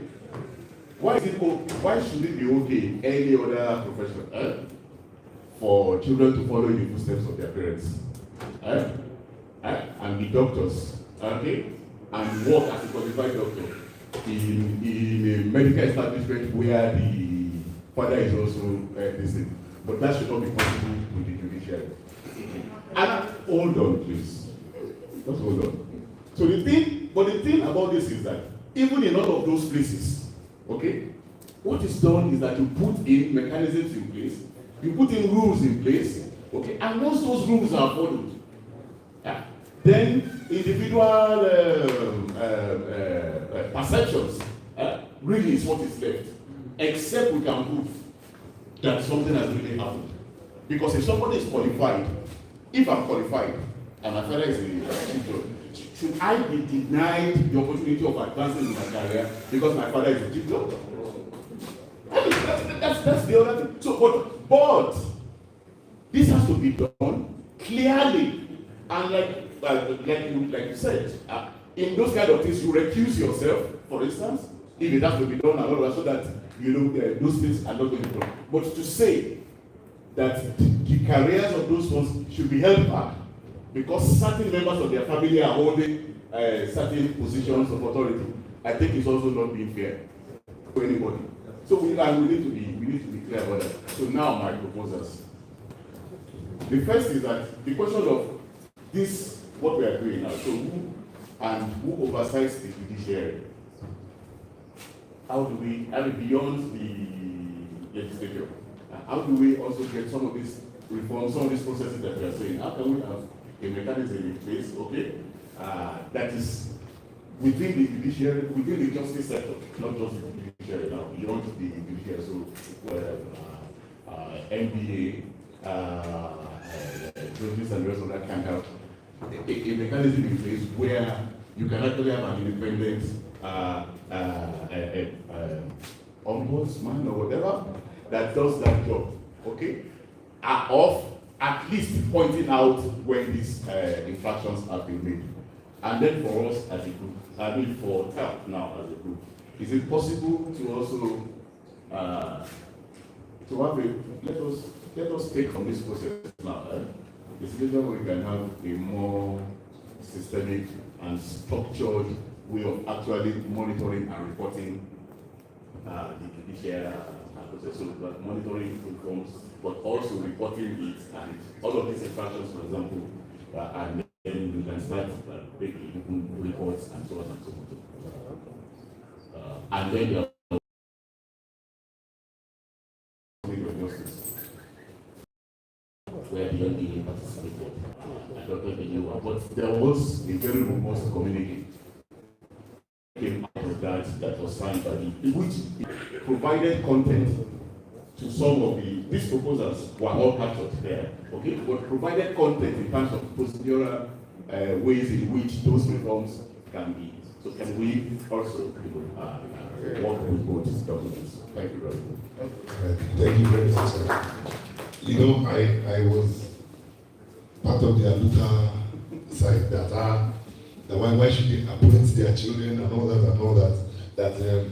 Why should it be okay any other profession for children to follow in the footsteps of their parents and be doctors, okay, and work as a qualified doctor in a medical establishment where the father is also listening? But that should not be possible with the judiciary. And hold on, please. Just hold on. So the thing about this is that even in all of those places, okay, what is done is that you put in mechanisms in place, you put in rules in place, okay, and once those rules are followed, then individual perceptions really is what is left, except we can prove that something has really happened. Because if somebody is qualified, if I'm qualified, and my father is a teacher, should I be denied the opportunity of advancing in my career because my father is a teacher? I mean, that's the other thing. So, but this has to be done clearly, and like you said, in those kind of things, you recuse yourself, for instance, if it has to be done, and all that, so that those things are not going to be done. But to say that the careers of those ones should be held back because certain members of their family are holding certain positions of authority, I think it's also not being fair to anybody. So we need to be clear about that. So now my proposals. The first is that the question of this, what we are doing now, so who oversights the judiciary? How do we, beyond the legislature, how do we also get some of these reforms, some of these processes that we are saying? How can we have a mechanism in place, okay, that is within the judiciary, within the justice sector, not just the judiciary now, beyond the judiciary, so NBA, judges and the rest of that can have a mechanism in place where you can actually have an independent ombudsman or whatever that does that job, okay? Of at least pointing out when these infractions have been made. And then for us as a group, I mean for TAP now as a group, is it possible to also to have let us take from this process now, the situation where we can have a more systemic and structured way of actually monitoring and reporting the judicial process. So that monitoring informs, but also reporting it and all of these infractions, for example, and then we can start making reports and so on and so forth. And then there justice, where the NDA participated. I don't know if you know, but there was a very robust communique came out of that was signed by which provided content to some of these proposals were all captured there, okay? But provided content in terms of procedural ways in which those reforms can be. So can we also work with both documents? Thank you very much. Thank you very much, sir. You know, I was part of the Aluta side that why should they appoint their children and all that,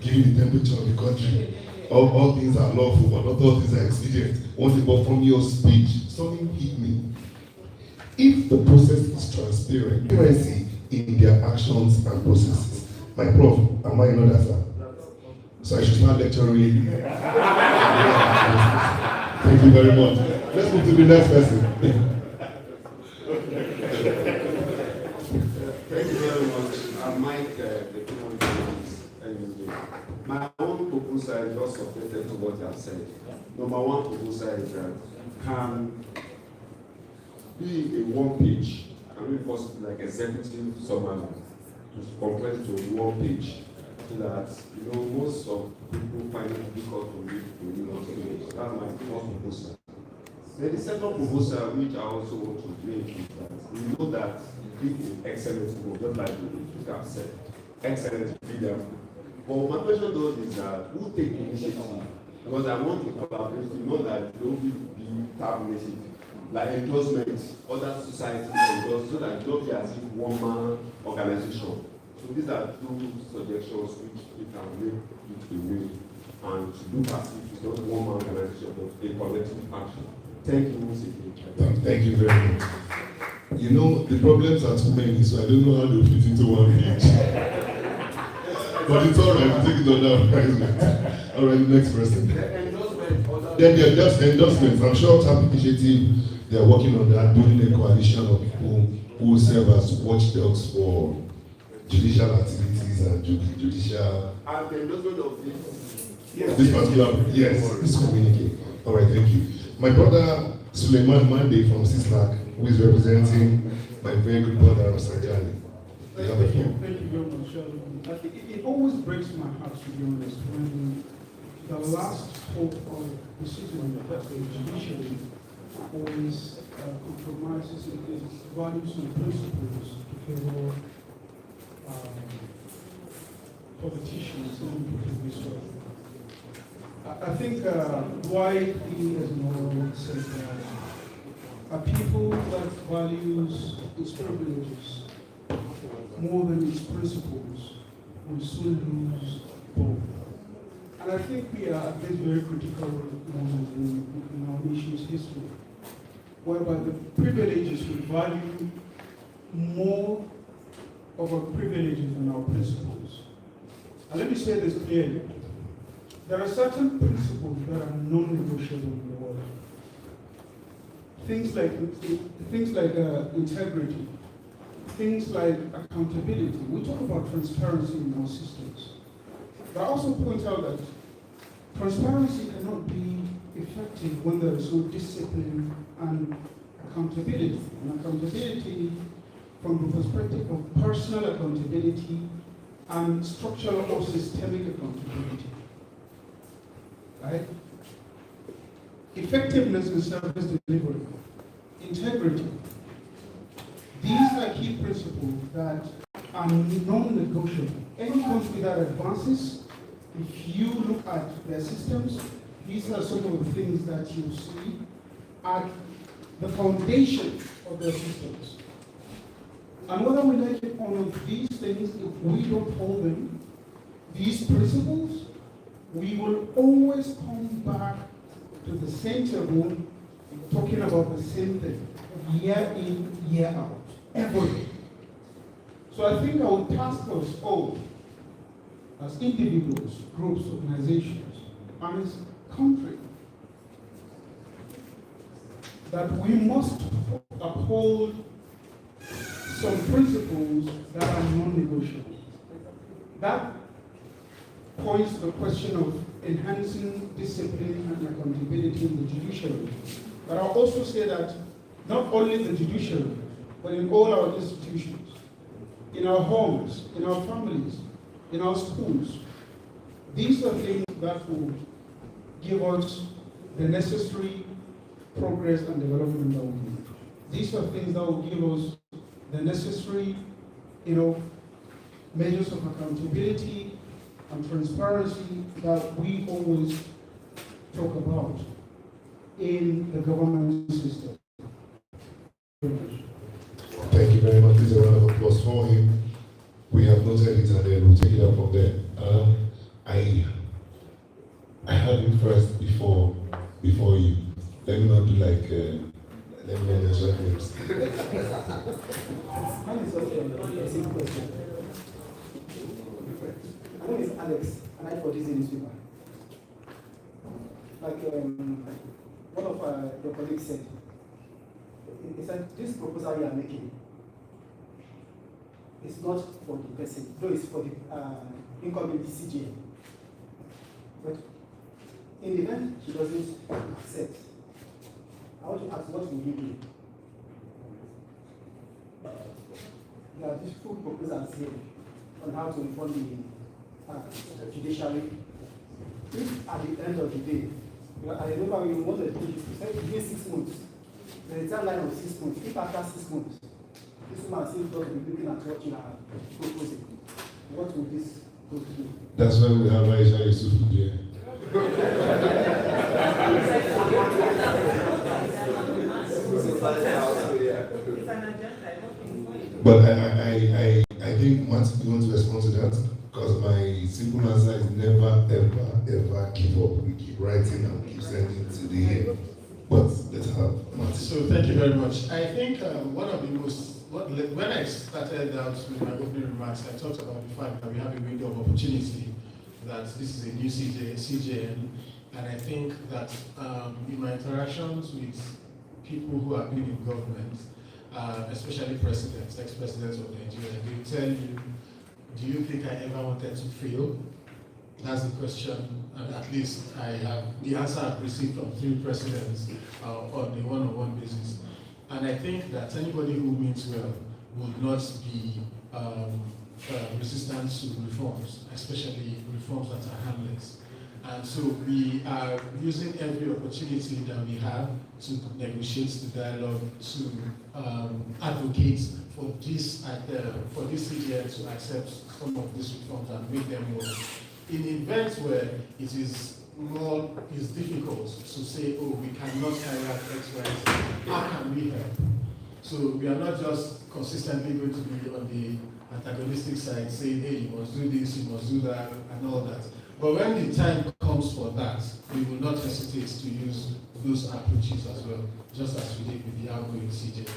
giving the temperature of the country, all things are lawful, but not all things are expedient. But from your speech, something hit me. If the process is transparency in their actions and processes, my prof, am I not that, sir? So I should start lecturing. Thank you very much. Let's move to the next person. Thank you very much. I'm Mike, the my own proposal is just submitted to what I have said. Number one proposal is that can be a one-page, can be possible like executive summary to complete to one page, so that most of people find it difficult to read to That's my first proposal. Then the second proposal, which I also want to make, is that we know that you did excellent work, just like you have said, excellent video. But my question though is that who take initiative? Because I want to collaborate, that there will be termination, like endorsement, other societies, so that it don't be as if one man organization. So these are two suggestions which we can make it a way and to do as if it's not one man organization but a collective action. Thank you, Mr. Thank you very much. You know, the problems are too many, so I don't know how to fit into one page. But it's all right, we'll take it on that. All right, next person. Then there are just endorsements. I'm sure TAP Initiative, they are working on that, building a coalition of people who will serve as watchdogs for judicial activities and judicial. And the endorsement of this particular, this communique. All right, thank you. My brother Suleiman Mande from CISLAC, who is representing my very good brother Sajani. You have the floor. Thank you very much. It always breaks my heart, to be honest, when the last hope of the citizen, that the judiciary always compromises its values and principles to favor politicians and people this way. I think Dwight E. Eisenhower said that a people that values its privileges more than its principles will soon lose both. And I think we are at this very critical moment in our nation's history, whereby the privileges will value more of our privileges than our principles. And let me say this clearly. There are certain principles that are non-negotiable in the world. Things like integrity, things like accountability. We talk about transparency in our systems. But I also point out that transparency cannot be effective when there is no discipline and accountability. And accountability from the perspective of personal accountability and structural or systemic accountability. Right? Effectiveness in service delivery, integrity. These are key principles that are non-negotiable. Any country that advances, if you look at their systems, these are some of the things that you see at the foundation of their systems. And whether we like it or not, these things, if we don't hold them, these principles, we will always come back to the same table talking about the same thing, year in, year out, every day. So I think I would task us all, as individuals, groups, organizations, and as a country, that we must uphold some principles that are non-negotiable. That points to the question of enhancing discipline and accountability in the judiciary. But I'll also say that not only the judiciary, but in all our institutions, in our homes, in our families, in our schools, these are things that will give us the necessary progress and development that we need. These are things that will give us the necessary, measures of accountability and transparency that we always talk about in the government system. Thank you very much. Please a round of applause for him. We have noted it and then we'll take it up from there. I had him first before you. Let me not do like let me not mention names. Mine is also a simple question. My name is Alex, and I for this newspaper. Like one of your colleagues said, he said this proposal we are making is not for the person, though it's for the incoming CJN. But in the event she doesn't accept, I want to ask, what will you do? There are these two proposals here on how to reform the judiciary. If at the end of the day, I remember when you wanted to do this, you said within 6 months, the timeline of 6 months. If after 6 months, this woman seems to be looking at what you are proposing, what will this go to do? That's why we have Aisha Yusuf here. But I think Martin, you want to respond to that? Because my simple answer is never, ever give up. We keep writing and keep sending to the end. But let's have Martin. So thank you very much. I think one of the when I started out with my opening remarks, I talked about the fact that we have a window of opportunity, that this is a new CJN, and I think that in my interactions with people who have been in government, especially presidents, ex-presidents of Nigeria, they tell you, do you think I ever wanted to fail? That's the question, and at least I have the answer I've received from 3 presidents on a one-on-one basis. And I think that anybody who means well would not be resistant to reforms, especially reforms that are harmless. And so we are using every opportunity that we have to negotiate the dialogue, to advocate for this CJN to accept some of these reforms and make them work. In events where it is difficult to say, oh, we cannot carry out X, Y, Z, how can we help? So we are not just consistently going to be on the antagonistic side saying, hey, you must do this, you must do that, and all that. But when the time comes for that, we will not hesitate to use those approaches as well, just as we did with the outgoing CJN.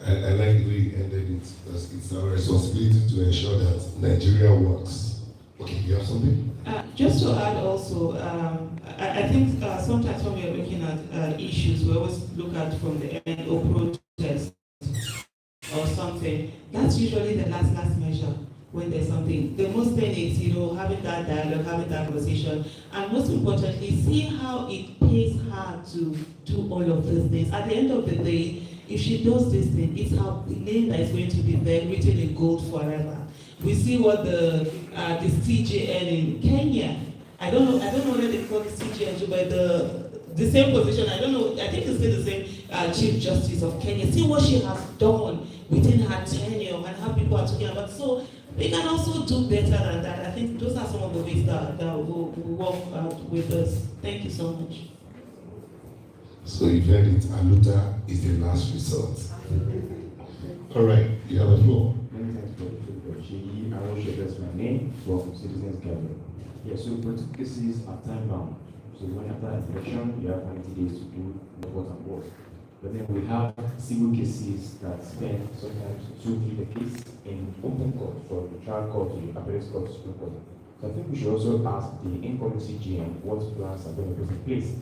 I like the way you ended it, because it's our responsibility to ensure that Nigeria works. Okay, you have something? Just to add also, I think sometimes when we are looking at issues, we always look at from the end or protest or something. That's usually the last measure when there's something. The most thing is, having that dialogue, having that conversation, and most importantly, seeing how it pays her to do all of these things. At the end of the day, if she does this thing, it's her name that is going to be there, written in gold forever. We see what the CJN in Kenya. I don't know whether they call it CJN, but the same position. I don't know. I think it's still the same Chief Justice of Kenya. See what she has done within her tenure and how people are talking about. So we can also do better than that. I think those are some of the ways that will work with us. Thank you so much. So you've heard it, Aluta is the last resort. All right, you have the floor. Many thanks for the opportunity. I want to address my name from Citizens Gathering. Yeah, so political cases are time bound. So when after an election, you have 90 days to do report and work. But then we have civil cases that spend sometimes 2-3 decades in open court, from the trial court to the appellate court to Supreme Court. So I think we should also ask the incoming CJN what plans are going to be put in place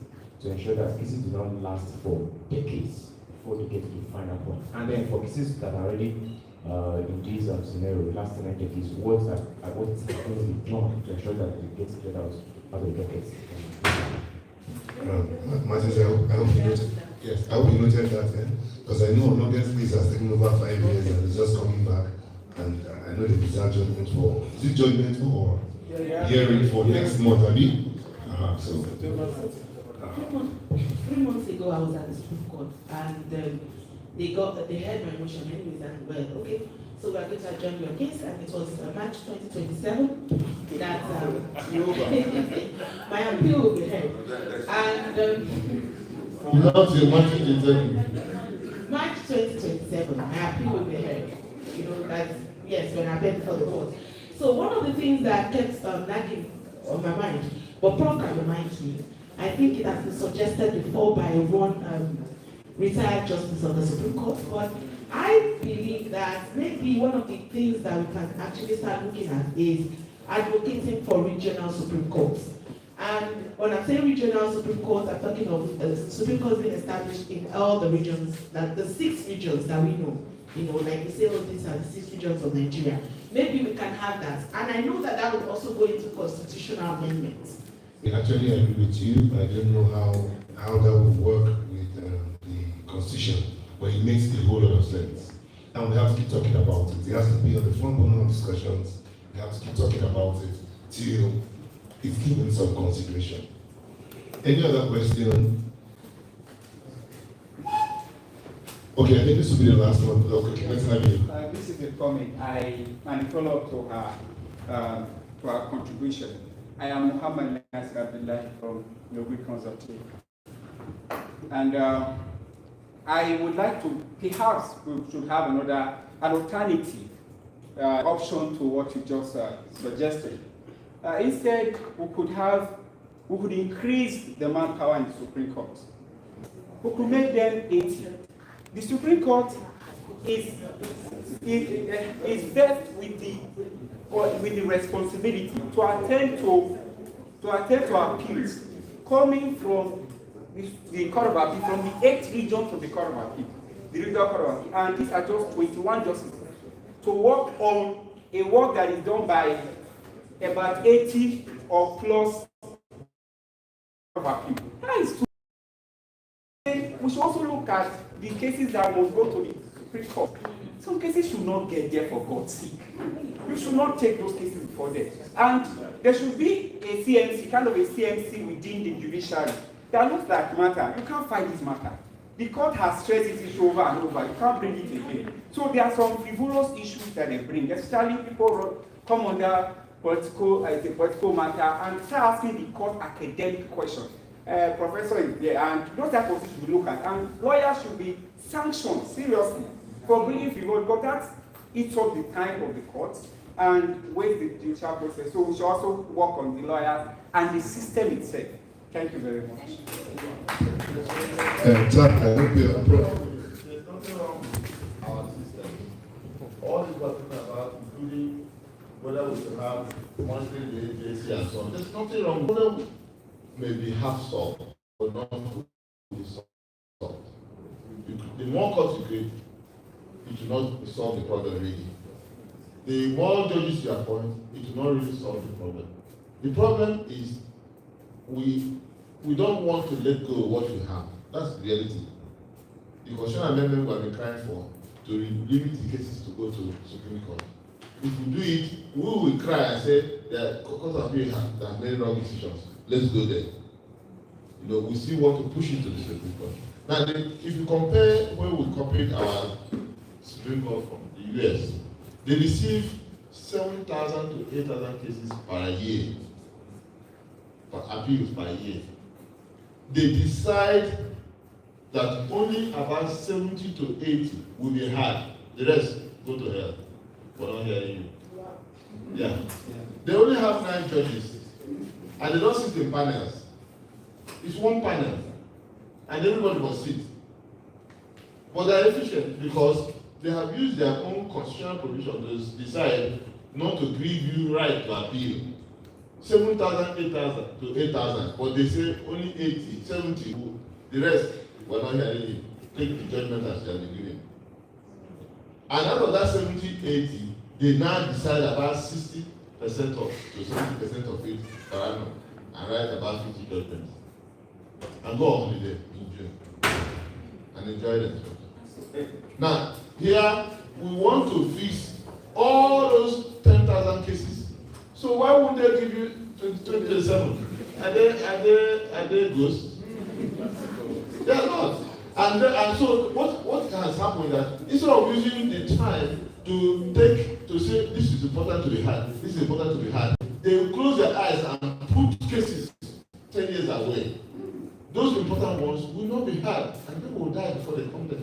to ensure that cases do not last for decades before they get to the final point. And then for cases that are already in this scenario, lasting 9 decades, what is going to be done to ensure that they get cleared out of the decades? Martins, I hope you noted. Yes, I hope you noted that, because I know Nugget's case has taken over 5 years and it's just coming back. And I know the bizarre judgment for, is it judgment for hearing for next month, Abi? So. 3 months ago, I was at the Supreme Court, and they heard my motion anyways, and well, okay, so we are going to adjourn your case, and it was March 2027 that my appeal will be heard. And March 2027. March 2027, my appeal will be heard. That's, yes, when I appeal for the court. So one of the things that kept nagging on my mind, but Prof can remind me, I think it has been suggested before by one retired justice of the Supreme Court, but I believe that maybe one of the things that we can actually start looking at is advocating for regional Supreme Courts. And when I say regional Supreme Courts, I'm talking of Supreme Courts being established in all the regions, the 6 regions that we know. Like we say, these are the 6 regions of Nigeria. Maybe we can have that. And I know that would also go into constitutional amendments. I actually agree with you. I don't know how that would work with the Constitution, but it makes a whole lot of sense. And we have to keep talking about it. It has to be on the front burner of discussions. We have to keep talking about it till it's given some consideration. Any other question? Okay, I think this will be the last one. Okay, let's have you. This is a comment. And follow up to our contribution. I am Muhammad Nasir Abdullahi from Yogi Consulting. And I would like to, perhaps we should have an alternative option to what you just suggested. Instead, we could increase the manpower in the Supreme Court. We could make them 80. The Supreme Court is left with the responsibility to attend to appeals coming from the Court of Appeal, from the 8th region to the Court of Appeal, the regional Court of Appeal, and these are just 21 justices to work on a work that is done by about 80 or plus Court of Appeal. That is too. We should also look at the cases that must go to Supreme Court. Some cases should not get there for God's sake. You should not take those cases before them. And there should be a CMC, kind of a CMC within the judiciary that looks like matter. You can't fight this matter. The court has stressed this issue over and over. You can't bring it again. So there are some frivolous issues that they bring, especially people come under political matter and start asking the court academic questions. Professor is there, and those type of things should be looked at. And lawyers should be sanctioned seriously for bringing frivolous, because that eats up the time of the court and waste the judicial process. So we should also work on the lawyers and the system itself. Thank you very much. There's nothing wrong with our system. All this we're talking about, including whether we should have monthly JC and so on, there's nothing wrong. Whether maybe half solved or not fully solved. The more courts you create, it will not solve the problem really. The more judges you appoint, it will not really solve the problem. The problem is we don't want to let go of what we have. That's the reality. The Constitutional Amendment we have been crying for to limit the cases to go to Supreme Court. If we do it, we will cry and say that courts of appeal have made wrong decisions. Let's go there. You know, we still want to push it to the Supreme Court. Now, if you compare when we copied our Supreme Court from the US, they receive 7,000 to 8,000 cases per year, for appeals per year. They decide that only about 70 to 80 will be heard. The rest go to hell. For not hearing you. Yeah. They only have 9 judges, and they don't sit in panels. It's one panel, and everybody must sit. But they are efficient because they have used their own constitutional provision to decide not to give you right to appeal. 7,000, 8,000 to 8,000, but they say only 80, 70, the rest were not hearing you. Take the judgment as they are given. And out of that 70, 80, they now decide about 60% to 70% of it per annum and write about 50 judgments. And go on holiday in June and enjoy themselves. Now, here we want to fix all those 10,000 cases. So why won't they give you 2027? Are they ghosts? They are not. And so what has happened is that instead of using the time to say this is important to be had, this is important to be had, they will close their eyes and put cases 10 years away. Those important ones will not be heard, and people will die before they come there.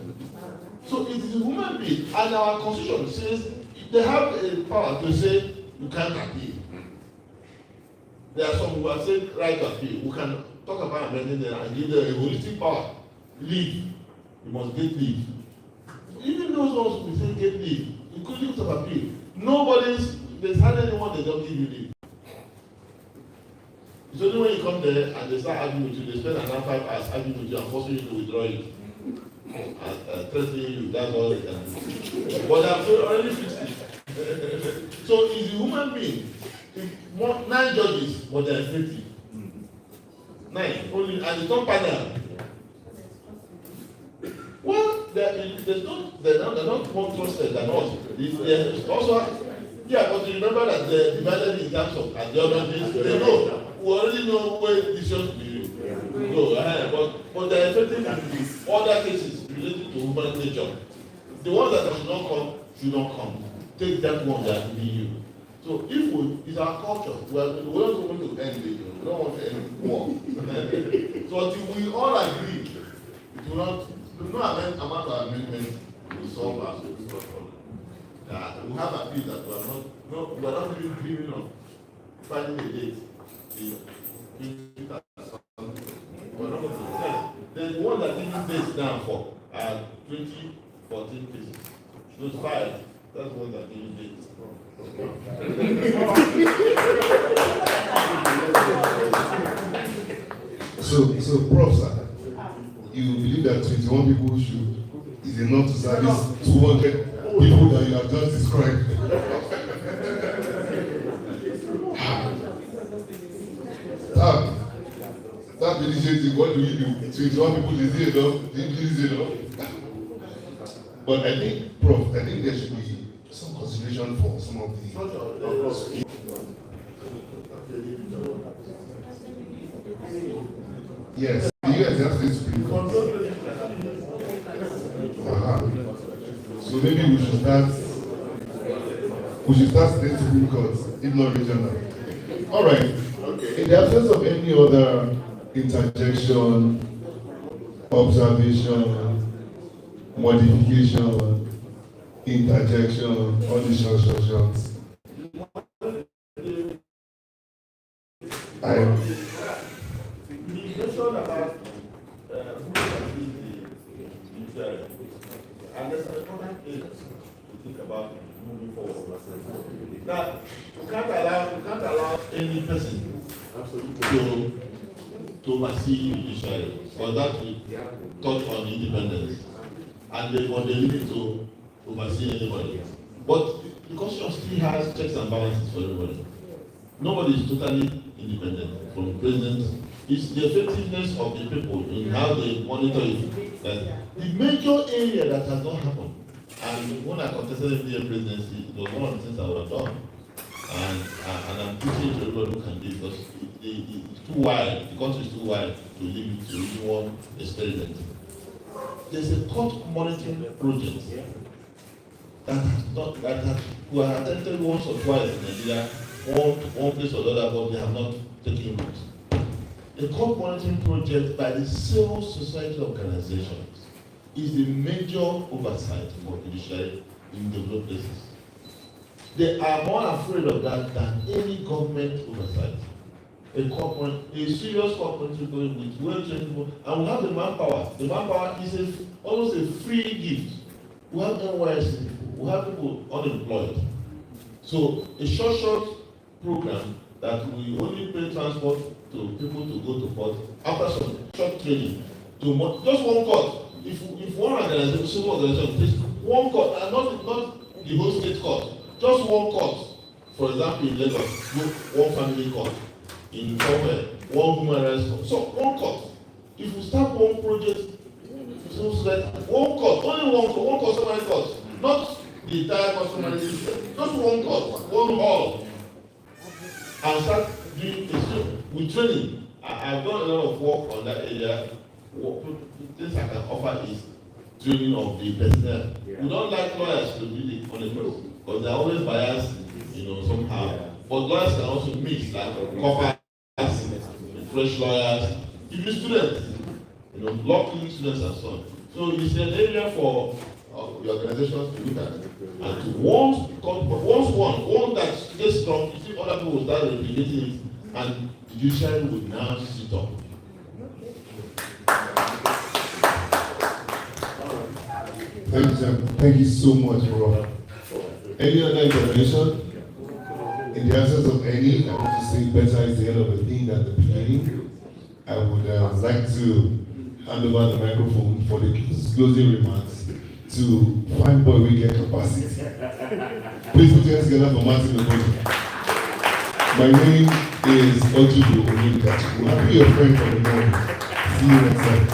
So it is a human being, and our constitution says they have a power to say you can't appeal. There are some who have said right to appeal. We can talk about amending them and give them a holistic power. Leave. You must get leave. Even those ones who say get leave, including of appeal, there's hardly anyone that don't give you leave. It's only when you come there and they start arguing with you, they spend another 5 hours arguing with you and forcing you to withdraw it. And threatening you, that's all they can do. But I've already fixed it. So it's a human being. 9 judges, but there are 30. 9, only, and it's not panel. Well, they're not more trusted than us. They're also, yeah, but remember that they're divided in terms of at the other days. They know. We already know where decisions will go. But there are certain other cases related to human nature. The ones that should not come. Take that one that will be you. So it's our culture. We don't want to end it. We don't want to end war. So until we all agree, it will not. No amount of amendments will solve our problem. We have appeal that we are not even dreaming of finding a date. There's one that didn't dates down for 2014 cases. Those 5, that's one that didn't dates. So Prof, sir, you believe that 21 people is enough to service 200 people that you have just described? That initiative, what do we do? 21 people is it enough? Is it enough? But I think, Prof, I think there should be some consideration for some of the. Yes, the US has this Supreme Court. So maybe we should start state Supreme Court, if not regional. All right. Okay. In the absence of any other interjection, observation, modification, interjection, all these shots. The question about and there's an important area to think about moving forward. Now, we can't allow any person to oversee Israel, because that will touch on independence, and they want the limit to oversee anybody. But the Constitution still has checks and balances for everybody. Nobody is totally independent from the president. It's the effectiveness of the people in how they monitor it. That the major area that has not happened, and when I contested the presidency, it was one of the things I would have done. And I'm pushing to everybody who can do it, because it's too wide, the country is too wide to leave it to even one experiment. There's a court monitoring project we have attempted once or twice in Nigeria, one place or another, but they have not taken root. The court monitoring project by the civil society organizations is the major oversight for judiciary in developed places. They are more afraid of that than any government oversight. A serious court monitoring project with well-trained people, and we have the manpower. The manpower is almost a free gift. We have NYSC people, we have people unemployed. So a short program that we only pay transport to people to go to court after some short training to just one court. If one organization, civil organization takes one court, and not the whole state court, just one court. For example, in Lagos, one family court. In somewhere, one human rights court. So one court. If we start one project, so that one court, only one customary court, not the entire customary system, just one court, one hall, and start doing with training. I've done a lot of work on that area. Things I can offer is training of the personnel. Yeah. We don't like lawyers to do the honest because they're always biased, somehow. But lawyers can also mix, like coppers, fresh lawyers, even students, law clinic students and so on. So it's an area for the organizations to look at. And to once one that gets strong, you see other people will start replicating it, and the judiciary will now sit up. Thank you so much, Rob. Any other intervention? In the absence of any, I want to say better is the end of the thing than the beginning. I would like to hand over the microphone for the closing remarks to Fine Boy We Get Capacity. Please put your hands together for Martin Okoye. My name is Ojubu Onyekachi. I'll be your friend for the morning. See you next time.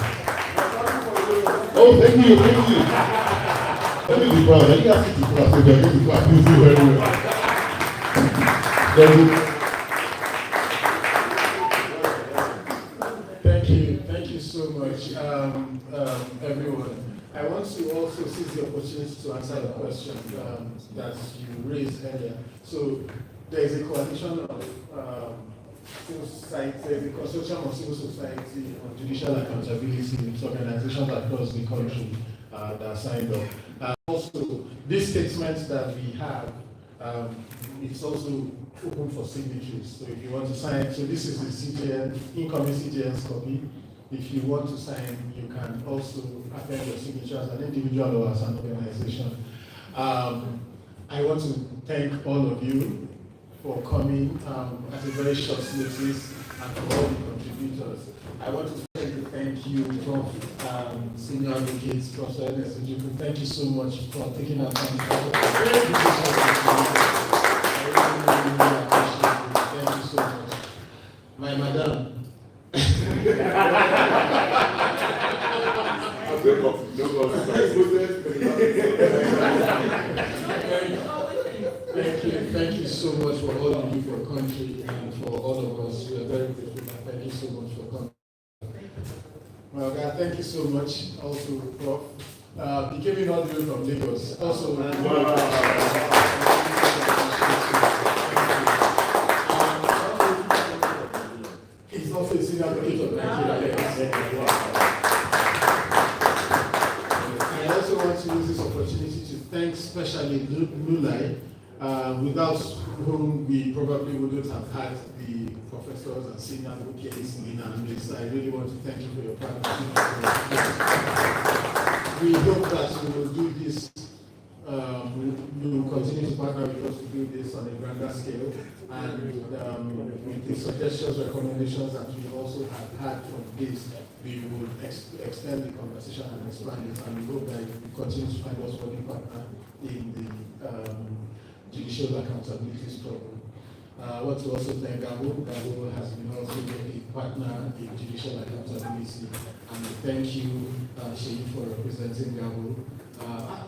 Oh, thank you. Let me be proud. I can't sit to class. If I get to class, you do very well. Thank you so much, everyone. I want to also seize the opportunity to answer the question that you raised earlier. So there is a coalition of civil society, there's a consortium of civil society on judicial accountability with organizations across the country that signed up. Also, this statement that we have, it's also open for signatures. So if you want to sign, so this is the CJN, incoming CJN's copy. If you want to sign, you can also append your signature as an individual or as an organization. I want to thank all of you for coming at a very short notice and for all the contributors. I want to thank you, Prof. Senior Advocate, Professor Ernest Ojukwu. Thank you so much for taking our time. I really appreciate it. Thank you so much. My madam. all you do for the country and for all of us. We are very grateful. Thank you so much for coming. Well, God, thank you so much. Also, Prof. He came in all the way from Lagos. Also, he's also a senior advocate of Nigeria. I also want to use this opportunity to thank especially Lulai, without whom we probably wouldn't have had the professors and senior advocates in this. I really want to thank you for your partnership. We hope that we will do this, you will continue to partner with us to do this on a grander scale, and with the suggestions, recommendations that we also have had from this, we will extend the conversation and expand it, and we hope that you continue to find us working partner in the judicial accountability struggle. I want to also thank Gabo. Gabo has been also a partner in judicial accountability. And thank you, Sheyi, for representing Gabo.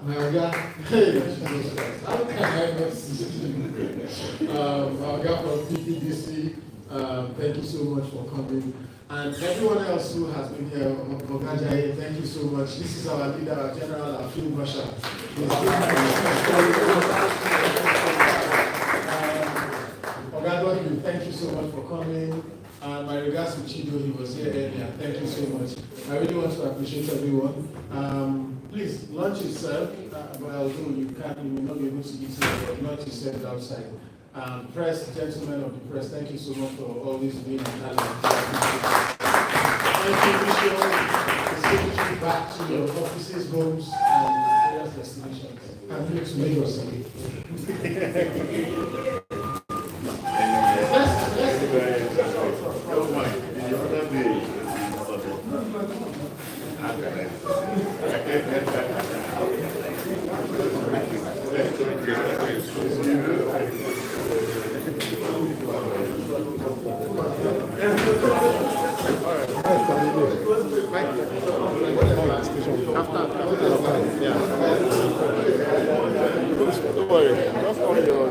Marga, how can I not see you? Marga from PPDC, thank you so much for coming. And everyone else who has been here, Ogajaye, thank you so much. This is our leader, our general, our field marshal. Ogadoni, thank you so much for coming. And my regards to Chido, he was here earlier. Thank you so much. I really want to appreciate everyone. Please, lunch is served, but although you may not be able to eat here, but lunch is served outside. Press, gentlemen of the press, thank you so much for always being an ally. Thank you, wish you all the back to your offices, homes, and various destinations. And please to Lagos again. Don't worry, just on your